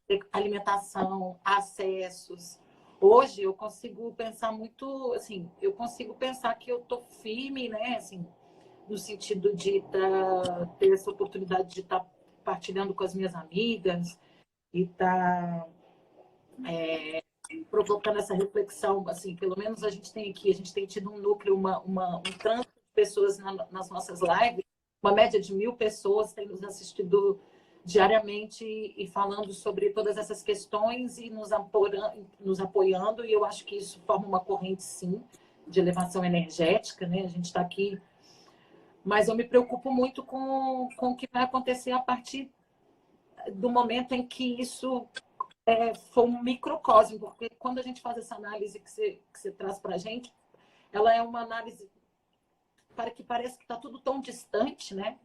ter alimentação, acessos. Hoje eu consigo pensar muito, assim, eu consigo pensar que eu tô firme, né, assim, no sentido de ter essa oportunidade de estar partilhando com as minhas amigas, e está provocando essa reflexão, assim, pelo menos a gente tem tido um núcleo, um trânsito de pessoas nas nossas lives, uma média de 1.000 pessoas têm nos assistido diariamente e falando sobre todas essas questões e nos apoiando, e eu acho que isso forma uma corrente, sim, de elevação energética, né? A gente está aqui, mas eu me preocupo muito com o que vai acontecer a partir do momento em que isso foi um microcosmo, porque quando a gente faz essa análise que você traz para a gente, ela é uma análise que parece que está tudo tão distante, né?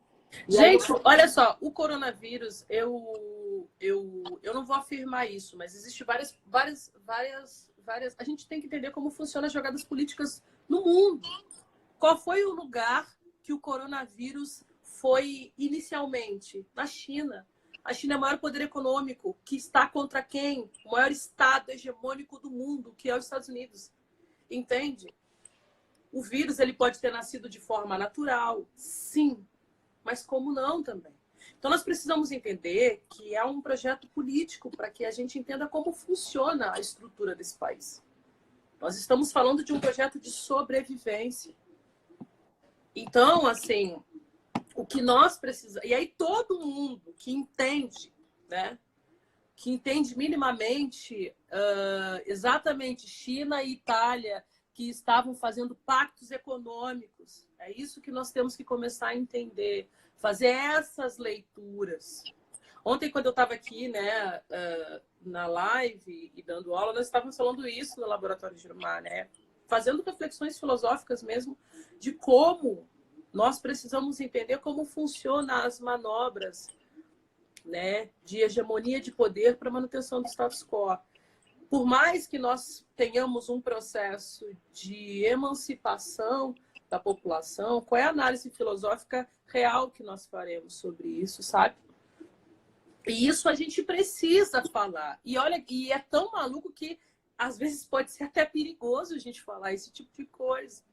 Gente, olha só, o coronavírus, eu não vou afirmar isso, mas existe várias. A gente tem que entender como funcionam as jogadas políticas no mundo. Qual foi o lugar que o coronavírus foi inicialmente? Na China. A China é o maior poder econômico, que está contra quem? O maior estado hegemônico do mundo, que é os Estados Unidos. Entende? O vírus ele pode ter nascido de forma natural, sim, mas como não também. Então nós precisamos entender que é um projeto político para que a gente entenda como funciona a estrutura desse país. Nós estamos falando de um projeto de sobrevivência. Então, assim... O que nós precisamos... E aí todo mundo que entende, né? Que entende minimamente exatamente China e Itália, que estavam fazendo pactos econômicos. É isso que nós temos que começar a entender. Fazer essas leituras. Ontem, quando eu estava aqui, né, na live e dando aula, nós estávamos falando isso no Laboratório Gilmar, né? Fazendo reflexões filosóficas mesmo de como... Nós precisamos entender como funcionam as manobras né, de hegemonia de poder para manutenção do status quo. Por mais que nós tenhamos um processo de emancipação da população, qual é a análise filosófica real que nós faremos sobre isso, sabe? E isso a gente precisa falar. E olha, e é tão maluco que às vezes pode ser até perigoso a gente falar esse tipo de coisa.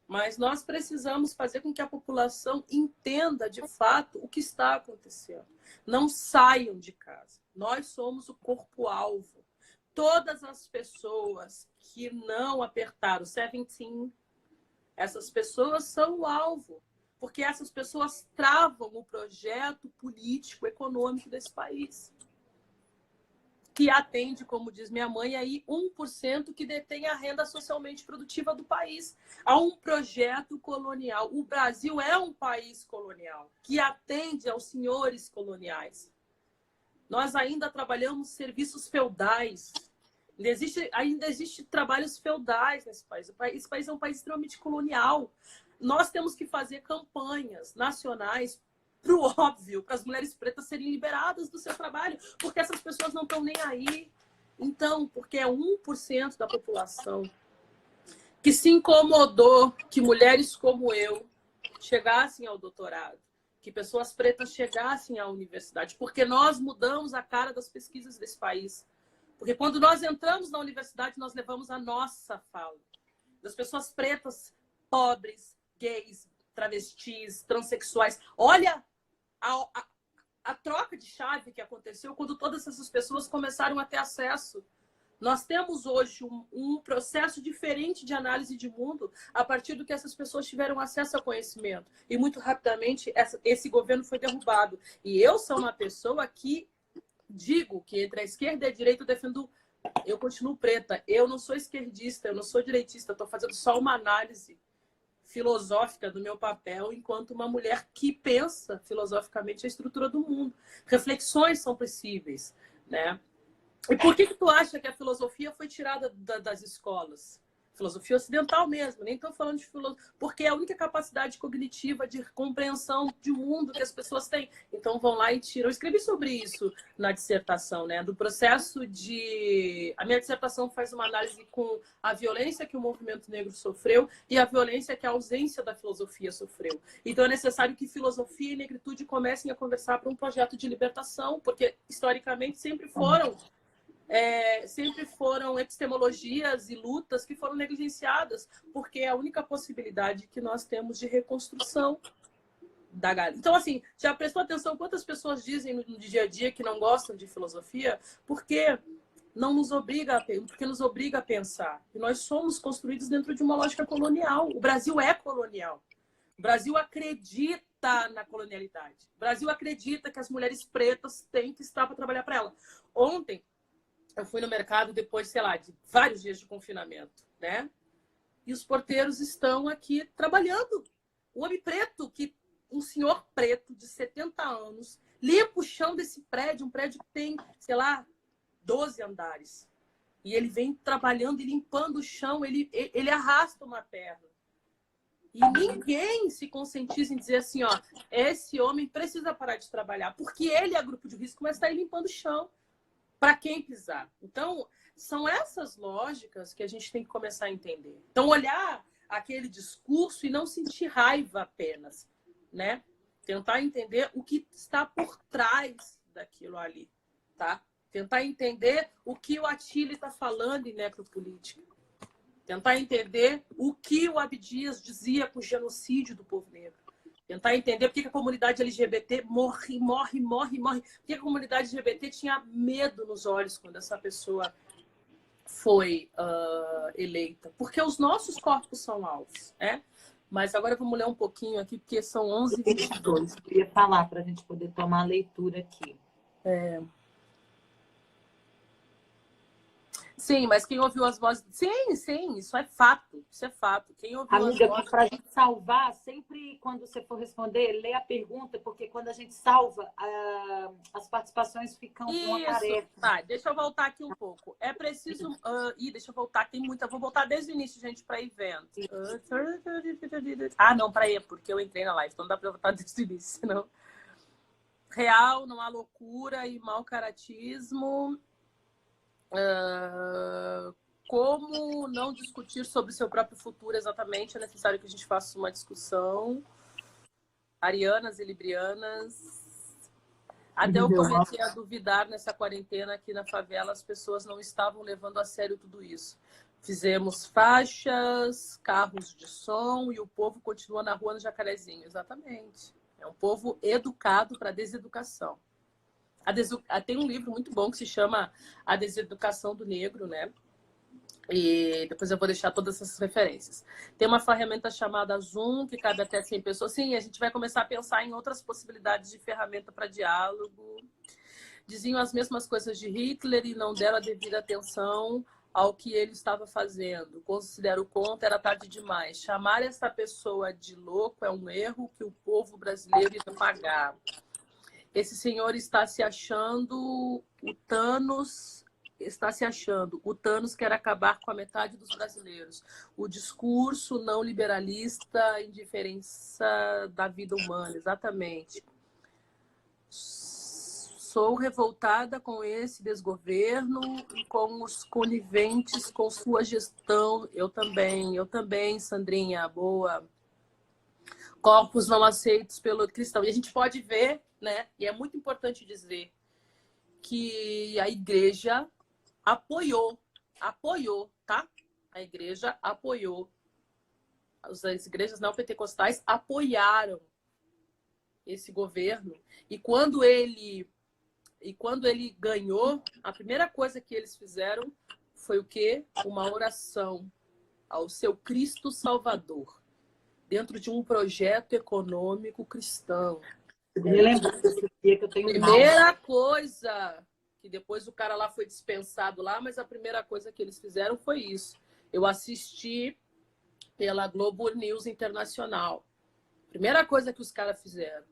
Mas nós precisamos fazer com que a população entenda de fato o que está acontecendo. Não saiam de casa. Nós somos o corpo-alvo. Todas as pessoas que não apertaram o 17, essas pessoas são o alvo. Porque essas pessoas travam o projeto político, econômico desse país. Que atende, como diz minha mãe, aí 1% que detém a renda socialmente produtiva do país. Há um projeto colonial. O Brasil é um país colonial, que atende aos senhores coloniais. Nós ainda trabalhamos serviços feudais. Ainda existe trabalhos feudais nesse país. Esse país é um país extremamente colonial. Nós temos que fazer campanhas nacionais para o óbvio, para as mulheres pretas serem liberadas do seu trabalho, porque essas pessoas não estão nem aí. Então, porque é 1% da população que se incomodou que mulheres como eu chegassem ao doutorado, que pessoas pretas chegassem à universidade, porque nós mudamos a cara das pesquisas desse país. Porque quando nós entramos na universidade, nós levamos a nossa fala. Das pessoas pretas, pobres, gays, travestis, transexuais. Olha a troca de chave que aconteceu quando todas essas pessoas começaram a ter acesso. Nós temos hoje um processo diferente de análise de mundo a partir do que essas pessoas tiveram acesso ao conhecimento. E muito rapidamente esse governo foi derrubado. E eu sou uma pessoa que digo que entre a esquerda e a direita eu continuo preta. Eu não sou esquerdista, eu não sou direitista, estou fazendo só uma análise filosófica do meu papel enquanto uma mulher que pensa filosoficamente a estrutura do mundo. Reflexões são possíveis, né? E por que tu acha que a filosofia foi tirada das escolas? Filosofia ocidental mesmo, nem estou falando de filosofia, porque é a única capacidade cognitiva de compreensão de mundo que as pessoas têm. Então vão lá e tiram. Eu escrevi sobre isso na dissertação, né? Do processo de... A minha dissertação faz uma análise com a violência que o movimento negro sofreu e a violência que a ausência da filosofia sofreu. Então é necessário que filosofia e negritude comecem a conversar para um projeto de libertação, porque historicamente sempre foram epistemologias e lutas que foram negligenciadas, porque é a única possibilidade que nós temos de reconstrução da galera. Então, assim, já prestou atenção quantas pessoas dizem no dia a dia que não gostam de filosofia? Porque nos obriga a pensar. E nós somos construídos dentro de uma lógica colonial. O Brasil é colonial. O Brasil acredita na colonialidade. O Brasil acredita que as mulheres pretas têm que estar para trabalhar para ela. Ontem, eu fui no mercado depois, sei lá, de vários dias de confinamento, né? E os porteiros estão aqui trabalhando. O homem preto, um senhor preto de 70 anos, limpa o chão desse prédio, um prédio que tem, sei lá, 12 andares. E ele vem trabalhando e limpando o chão, ele arrasta uma perna. E ninguém se conscientiza em dizer assim, ó, esse homem precisa parar de trabalhar, porque ele é grupo de risco, mas está aí limpando o chão. Para quem pisar. Então, são essas lógicas que a gente tem que começar a entender. Então, olhar aquele discurso e não sentir raiva apenas, né? Tentar entender o que está por trás daquilo ali, tá? Tentar entender o que o Attila está falando em necropolítica. Tentar entender o que o Abdias dizia com o genocídio do povo negro. Tentar entender por que a comunidade LGBT morre. Por que a comunidade LGBT tinha medo nos olhos quando essa pessoa foi eleita. Porque os nossos corpos são alvos, né? Mas agora vamos ler um pouquinho aqui, porque são 11h22. Eu ia falar para a gente poder tomar a leitura aqui. Sim, mas quem ouviu as vozes... Sim, isso é fato. Isso é fato. Quem ouviu Amiga, as vozes... para a gente salvar, sempre quando você for responder, lê a pergunta, porque quando a gente salva, as participações ficam com uma tarefa. Tá, deixa eu voltar aqui um pouco. É preciso... deixa eu voltar, tem muita... Vou voltar desde o início, gente, para ir vendo. Não, para aí, é porque eu entrei na live, então não dá para voltar desde o início, senão... real, não há loucura e mau caratismo. Como não discutir sobre seu próprio futuro exatamente? É necessário que a gente faça uma discussão. Arianas e librianas. Até eu comecei a duvidar nessa quarentena aqui na favela, as pessoas não estavam levando a sério tudo isso. Fizemos faixas, carros de som e o povo continua na rua no Jacarezinho. Exatamente. É um povo educado para a deseducação. Tem um livro muito bom que se chama A Deseducação do Negro, né? E depois eu vou deixar todas essas referências. Tem uma ferramenta chamada Zoom, que cabe até 100 pessoas. Sim, a gente vai começar a pensar em outras possibilidades de ferramenta para diálogo. Diziam as mesmas coisas de Hitler e não deram a devida atenção ao que ele estava fazendo. Considero o conto, era tarde demais. Chamar essa pessoa de louco é um erro que o povo brasileiro irá pagar. Esse senhor está se achando o Thanos... Está se achando. O Thanos quer acabar com a metade dos brasileiros. O discurso não liberalista, indiferença da vida humana. Exatamente. Sou revoltada com esse desgoverno e com os coniventes com sua gestão. Eu também, Sandrinha. Boa. Corpos não aceitos pelo cristão. E a gente pode ver, né? E é muito importante dizer que a igreja apoiou, tá? A igreja apoiou. As igrejas neopentecostais apoiaram esse governo. E quando ele ganhou, a primeira coisa que eles fizeram foi o quê? Uma oração ao seu Cristo Salvador, dentro de um projeto econômico cristão. Me lembro desse dia que eu tenho Primeira coisa... que depois o cara lá foi dispensado lá, mas a primeira coisa que eles fizeram foi isso. Eu assisti pela Globo News Internacional. Primeira coisa que os caras fizeram,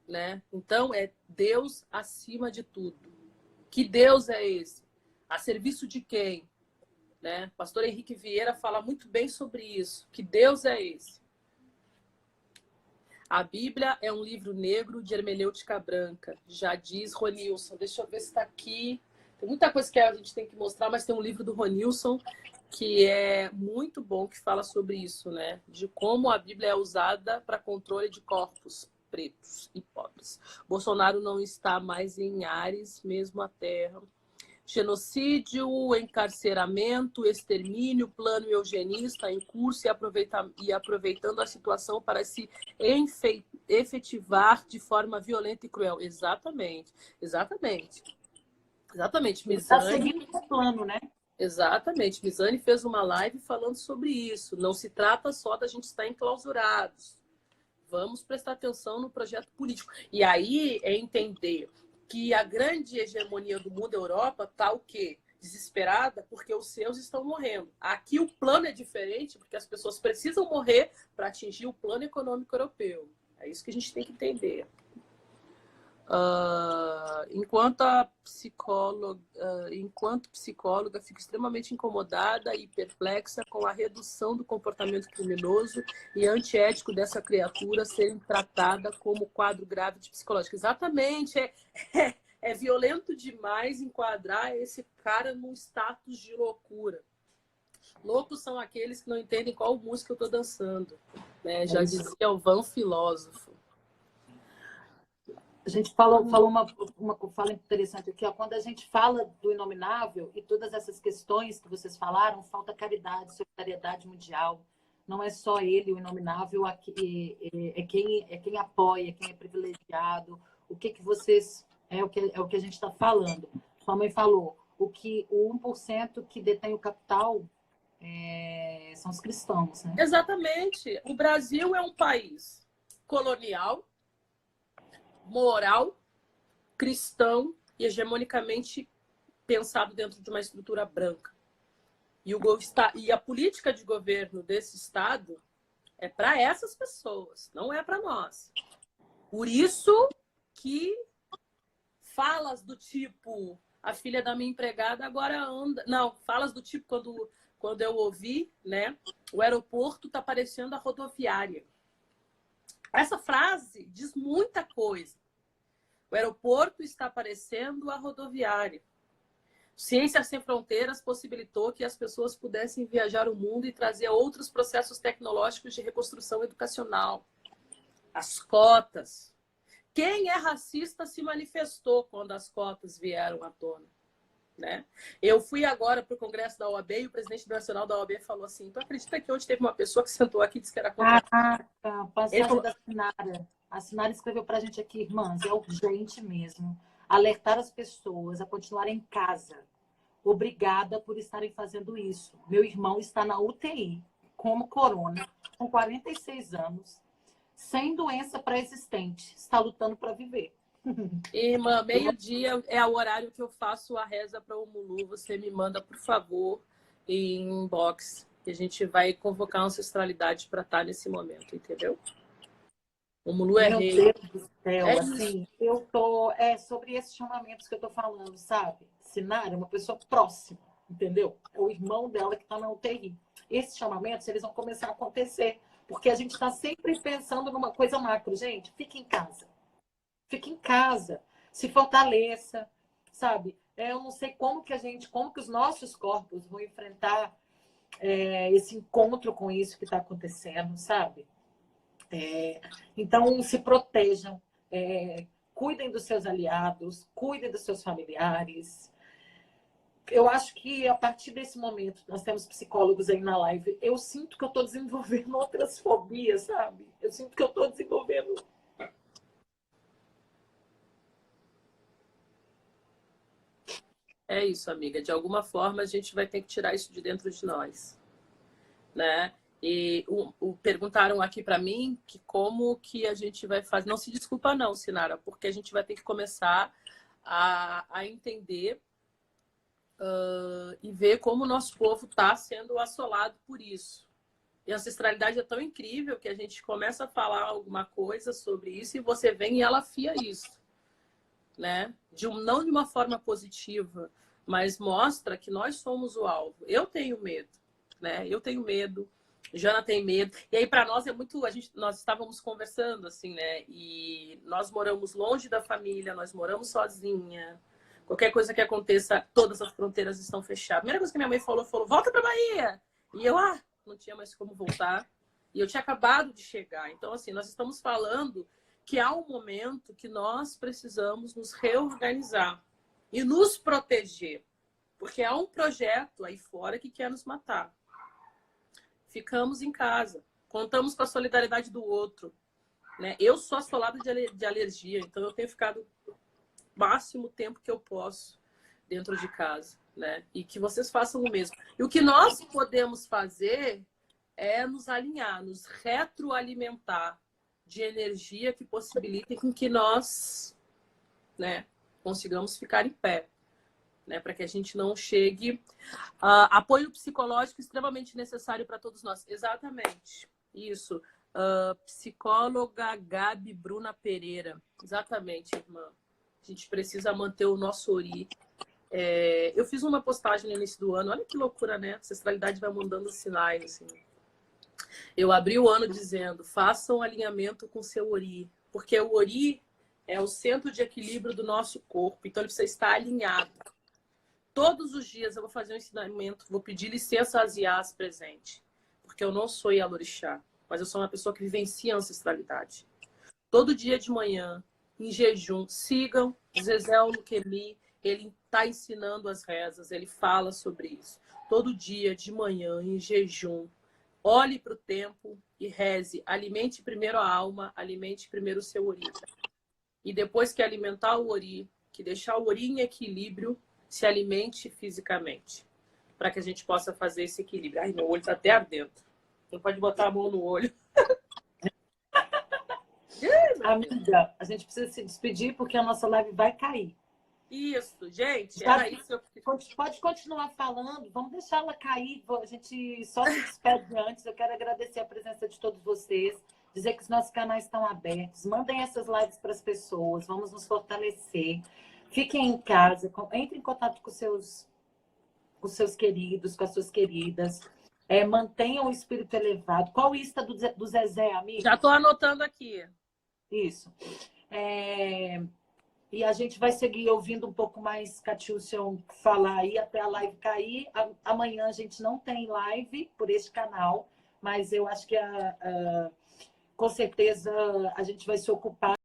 né? Então, é Deus acima de tudo. Que Deus é esse? A serviço de quem? Né? O pastor Henrique Vieira fala muito bem sobre isso. Que Deus é esse? A Bíblia é um livro negro de hermenêutica branca, já diz Ronilson. Deixa eu ver se está aqui. Tem muita coisa que a gente tem que mostrar, mas tem um livro do Ronilson que é muito bom, que fala sobre isso, né? De como a Bíblia é usada para controle de corpos pretos e pobres. Bolsonaro não está mais em Ares, mesmo a terra. Genocídio, encarceramento, extermínio, plano eugenista em curso e aproveitando a situação para se efetivar de forma violenta e cruel. Exatamente. Está seguindo o plano, né? Exatamente. Mizani fez uma live falando sobre isso. Não se trata só da gente estar enclausurados. Vamos prestar atenção no projeto político. E aí é entender que a grande hegemonia do mundo, a Europa, está o quê? Desesperada porque os seus estão morrendo. Aqui o plano é diferente porque as pessoas precisam morrer para atingir o plano econômico europeu. É isso que a gente tem que entender. Enquanto psicóloga, fico extremamente incomodada e perplexa com a redução do comportamento criminoso e antiético dessa criatura serem tratada como quadro grave de psicológico. Exatamente, é violento demais enquadrar esse cara num status de loucura. Loucos são aqueles que não entendem qual música eu estou dançando, né? Já dizia o Van Filósofo. A gente falou uma fala interessante aqui, ó. Quando a gente fala do inominável e todas essas questões que vocês falaram, falta caridade, solidariedade mundial. Não é só ele, o inominável, é quem apoia, quem é privilegiado. O que vocês... É o que a gente está falando. Sua mãe falou, o 1% que detém o capital são os cristãos, né? Exatamente. O Brasil é um país colonial, moral, cristão e hegemonicamente pensado dentro de uma estrutura branca. E a política de governo desse Estado é para essas pessoas, não é para nós. Por isso que falas do tipo, a filha da minha empregada agora anda... Não, falas do tipo quando eu ouvi, né? O aeroporto está parecendo a rodoviária. Essa frase diz muita coisa. O aeroporto está parecendo a rodoviária. Ciência Sem Fronteiras possibilitou que as pessoas pudessem viajar o mundo e trazer outros processos tecnológicos de reconstrução educacional. As cotas. Quem é racista se manifestou quando as cotas vieram à tona, né? Eu fui agora para o Congresso da OAB e o presidente nacional da OAB falou assim: tu acredita que hoje teve uma pessoa que sentou aqui e disse que era contra... Passagem falou... da Sinara. A Sinara escreveu para a gente aqui, irmãs, é urgente mesmo alertar as pessoas a continuarem em casa. Obrigada por estarem fazendo isso. Meu irmão está na UTI, como corona, com 46 anos, sem doença pré-existente. Está lutando para viver. Irmã, meio-dia é o horário que eu faço a reza para o Mulu. Você me manda, por favor, em inbox, que a gente vai convocar a ancestralidade para estar nesse momento, entendeu? O Mulu é Meu rei. Deus do céu, assim, eu tô... É sobre esses chamamentos que eu tô falando, sabe? Sinara é uma pessoa próxima, entendeu? É o irmão dela que tá na UTI. Esses chamamentos, eles vão começar a acontecer, porque a gente está sempre pensando numa coisa macro. Gente, fique em casa. Fique em casa. Se fortaleça, sabe? Eu não sei como que os nossos corpos vão enfrentar esse encontro com isso que está acontecendo, sabe? Então, se protejam, cuidem dos seus aliados, cuidem dos seus familiares. Eu acho que a partir desse momento, nós temos psicólogos aí na live, eu sinto que eu estou desenvolvendo outras fobias, sabe? Eu sinto que eu estou desenvolvendo... É isso, amiga. De alguma forma, a gente vai ter que tirar isso de dentro de nós, né? E perguntaram aqui para mim que como que a gente vai fazer. Não se desculpa não, Sinara, porque a gente vai ter que começar a entender e ver como o nosso povo está sendo assolado por isso. E a ancestralidade é tão incrível que a gente começa a falar alguma coisa sobre isso e você vem e ela afia isso, né? Não de uma forma positiva, mas mostra que nós somos o alvo. Eu tenho medo, né? Eu tenho medo. Jana tem medo. E aí, para nós, é muito... nós estávamos conversando, assim, né? E nós moramos longe da família, nós moramos sozinha. Qualquer coisa que aconteça, todas as fronteiras estão fechadas. A primeira coisa que minha mãe falou, volta para Bahia. E eu, não tinha mais como voltar. E eu tinha acabado de chegar. Então, assim, nós estamos falando que há um momento que nós precisamos nos reorganizar e nos proteger. Porque há um projeto aí fora que quer nos matar. Ficamos em casa, contamos com a solidariedade do outro, né? Eu sou assolada de alergia, então eu tenho ficado o máximo tempo que eu posso dentro de casa, né? E que vocês façam o mesmo. E o que nós podemos fazer é nos alinhar, nos retroalimentar de energia que possibilite com que nós, né, consigamos ficar em pé. Né, para que a gente não chegue... apoio psicológico extremamente necessário para todos nós. Exatamente. Isso. Psicóloga Gabi Bruna Pereira. Exatamente, irmã. A gente precisa manter o nosso ori. Eu fiz uma postagem no início do ano. Olha que loucura, né? A ancestralidade vai mandando sinais. Assim. Eu abri o ano dizendo, façam alinhamento com seu ori. Porque o ori é o centro de equilíbrio do nosso corpo. Então, ele precisa estar alinhado. Todos os dias eu vou fazer um ensinamento, vou pedir licença às Iás presente. Porque eu não sou Ialorixá, mas eu sou uma pessoa que vivencia a ancestralidade. Todo dia de manhã, em jejum, sigam Zezé Luquemi, ele está ensinando as rezas, ele fala sobre isso. Todo dia de manhã, em jejum, olhe para o tempo e reze. Alimente primeiro a alma, alimente primeiro o seu ori. E depois que alimentar o ori, que deixar o ori em equilíbrio, se alimente fisicamente, para que a gente possa fazer esse equilíbrio. Ai, meu olho está até ardendo. Não pode botar a mão no olho. Amiga, a gente precisa se despedir porque a nossa live vai cair. Isso, gente. Era isso. Pode continuar falando, vamos deixar ela cair. A gente só se despede antes. Eu quero agradecer a presença de todos vocês, dizer que os nossos canais estão abertos. Mandem essas lives para as pessoas, vamos nos fortalecer. Fiquem em casa, entrem em contato com seus queridos, com as suas queridas. Mantenham o espírito elevado. Qual o Insta do Zezé, amiga? Já estou anotando aqui. Isso. E a gente vai seguir ouvindo um pouco mais Catiúcia falar aí até a live cair. Amanhã a gente não tem live por este canal, mas eu acho que com certeza a gente vai se ocupar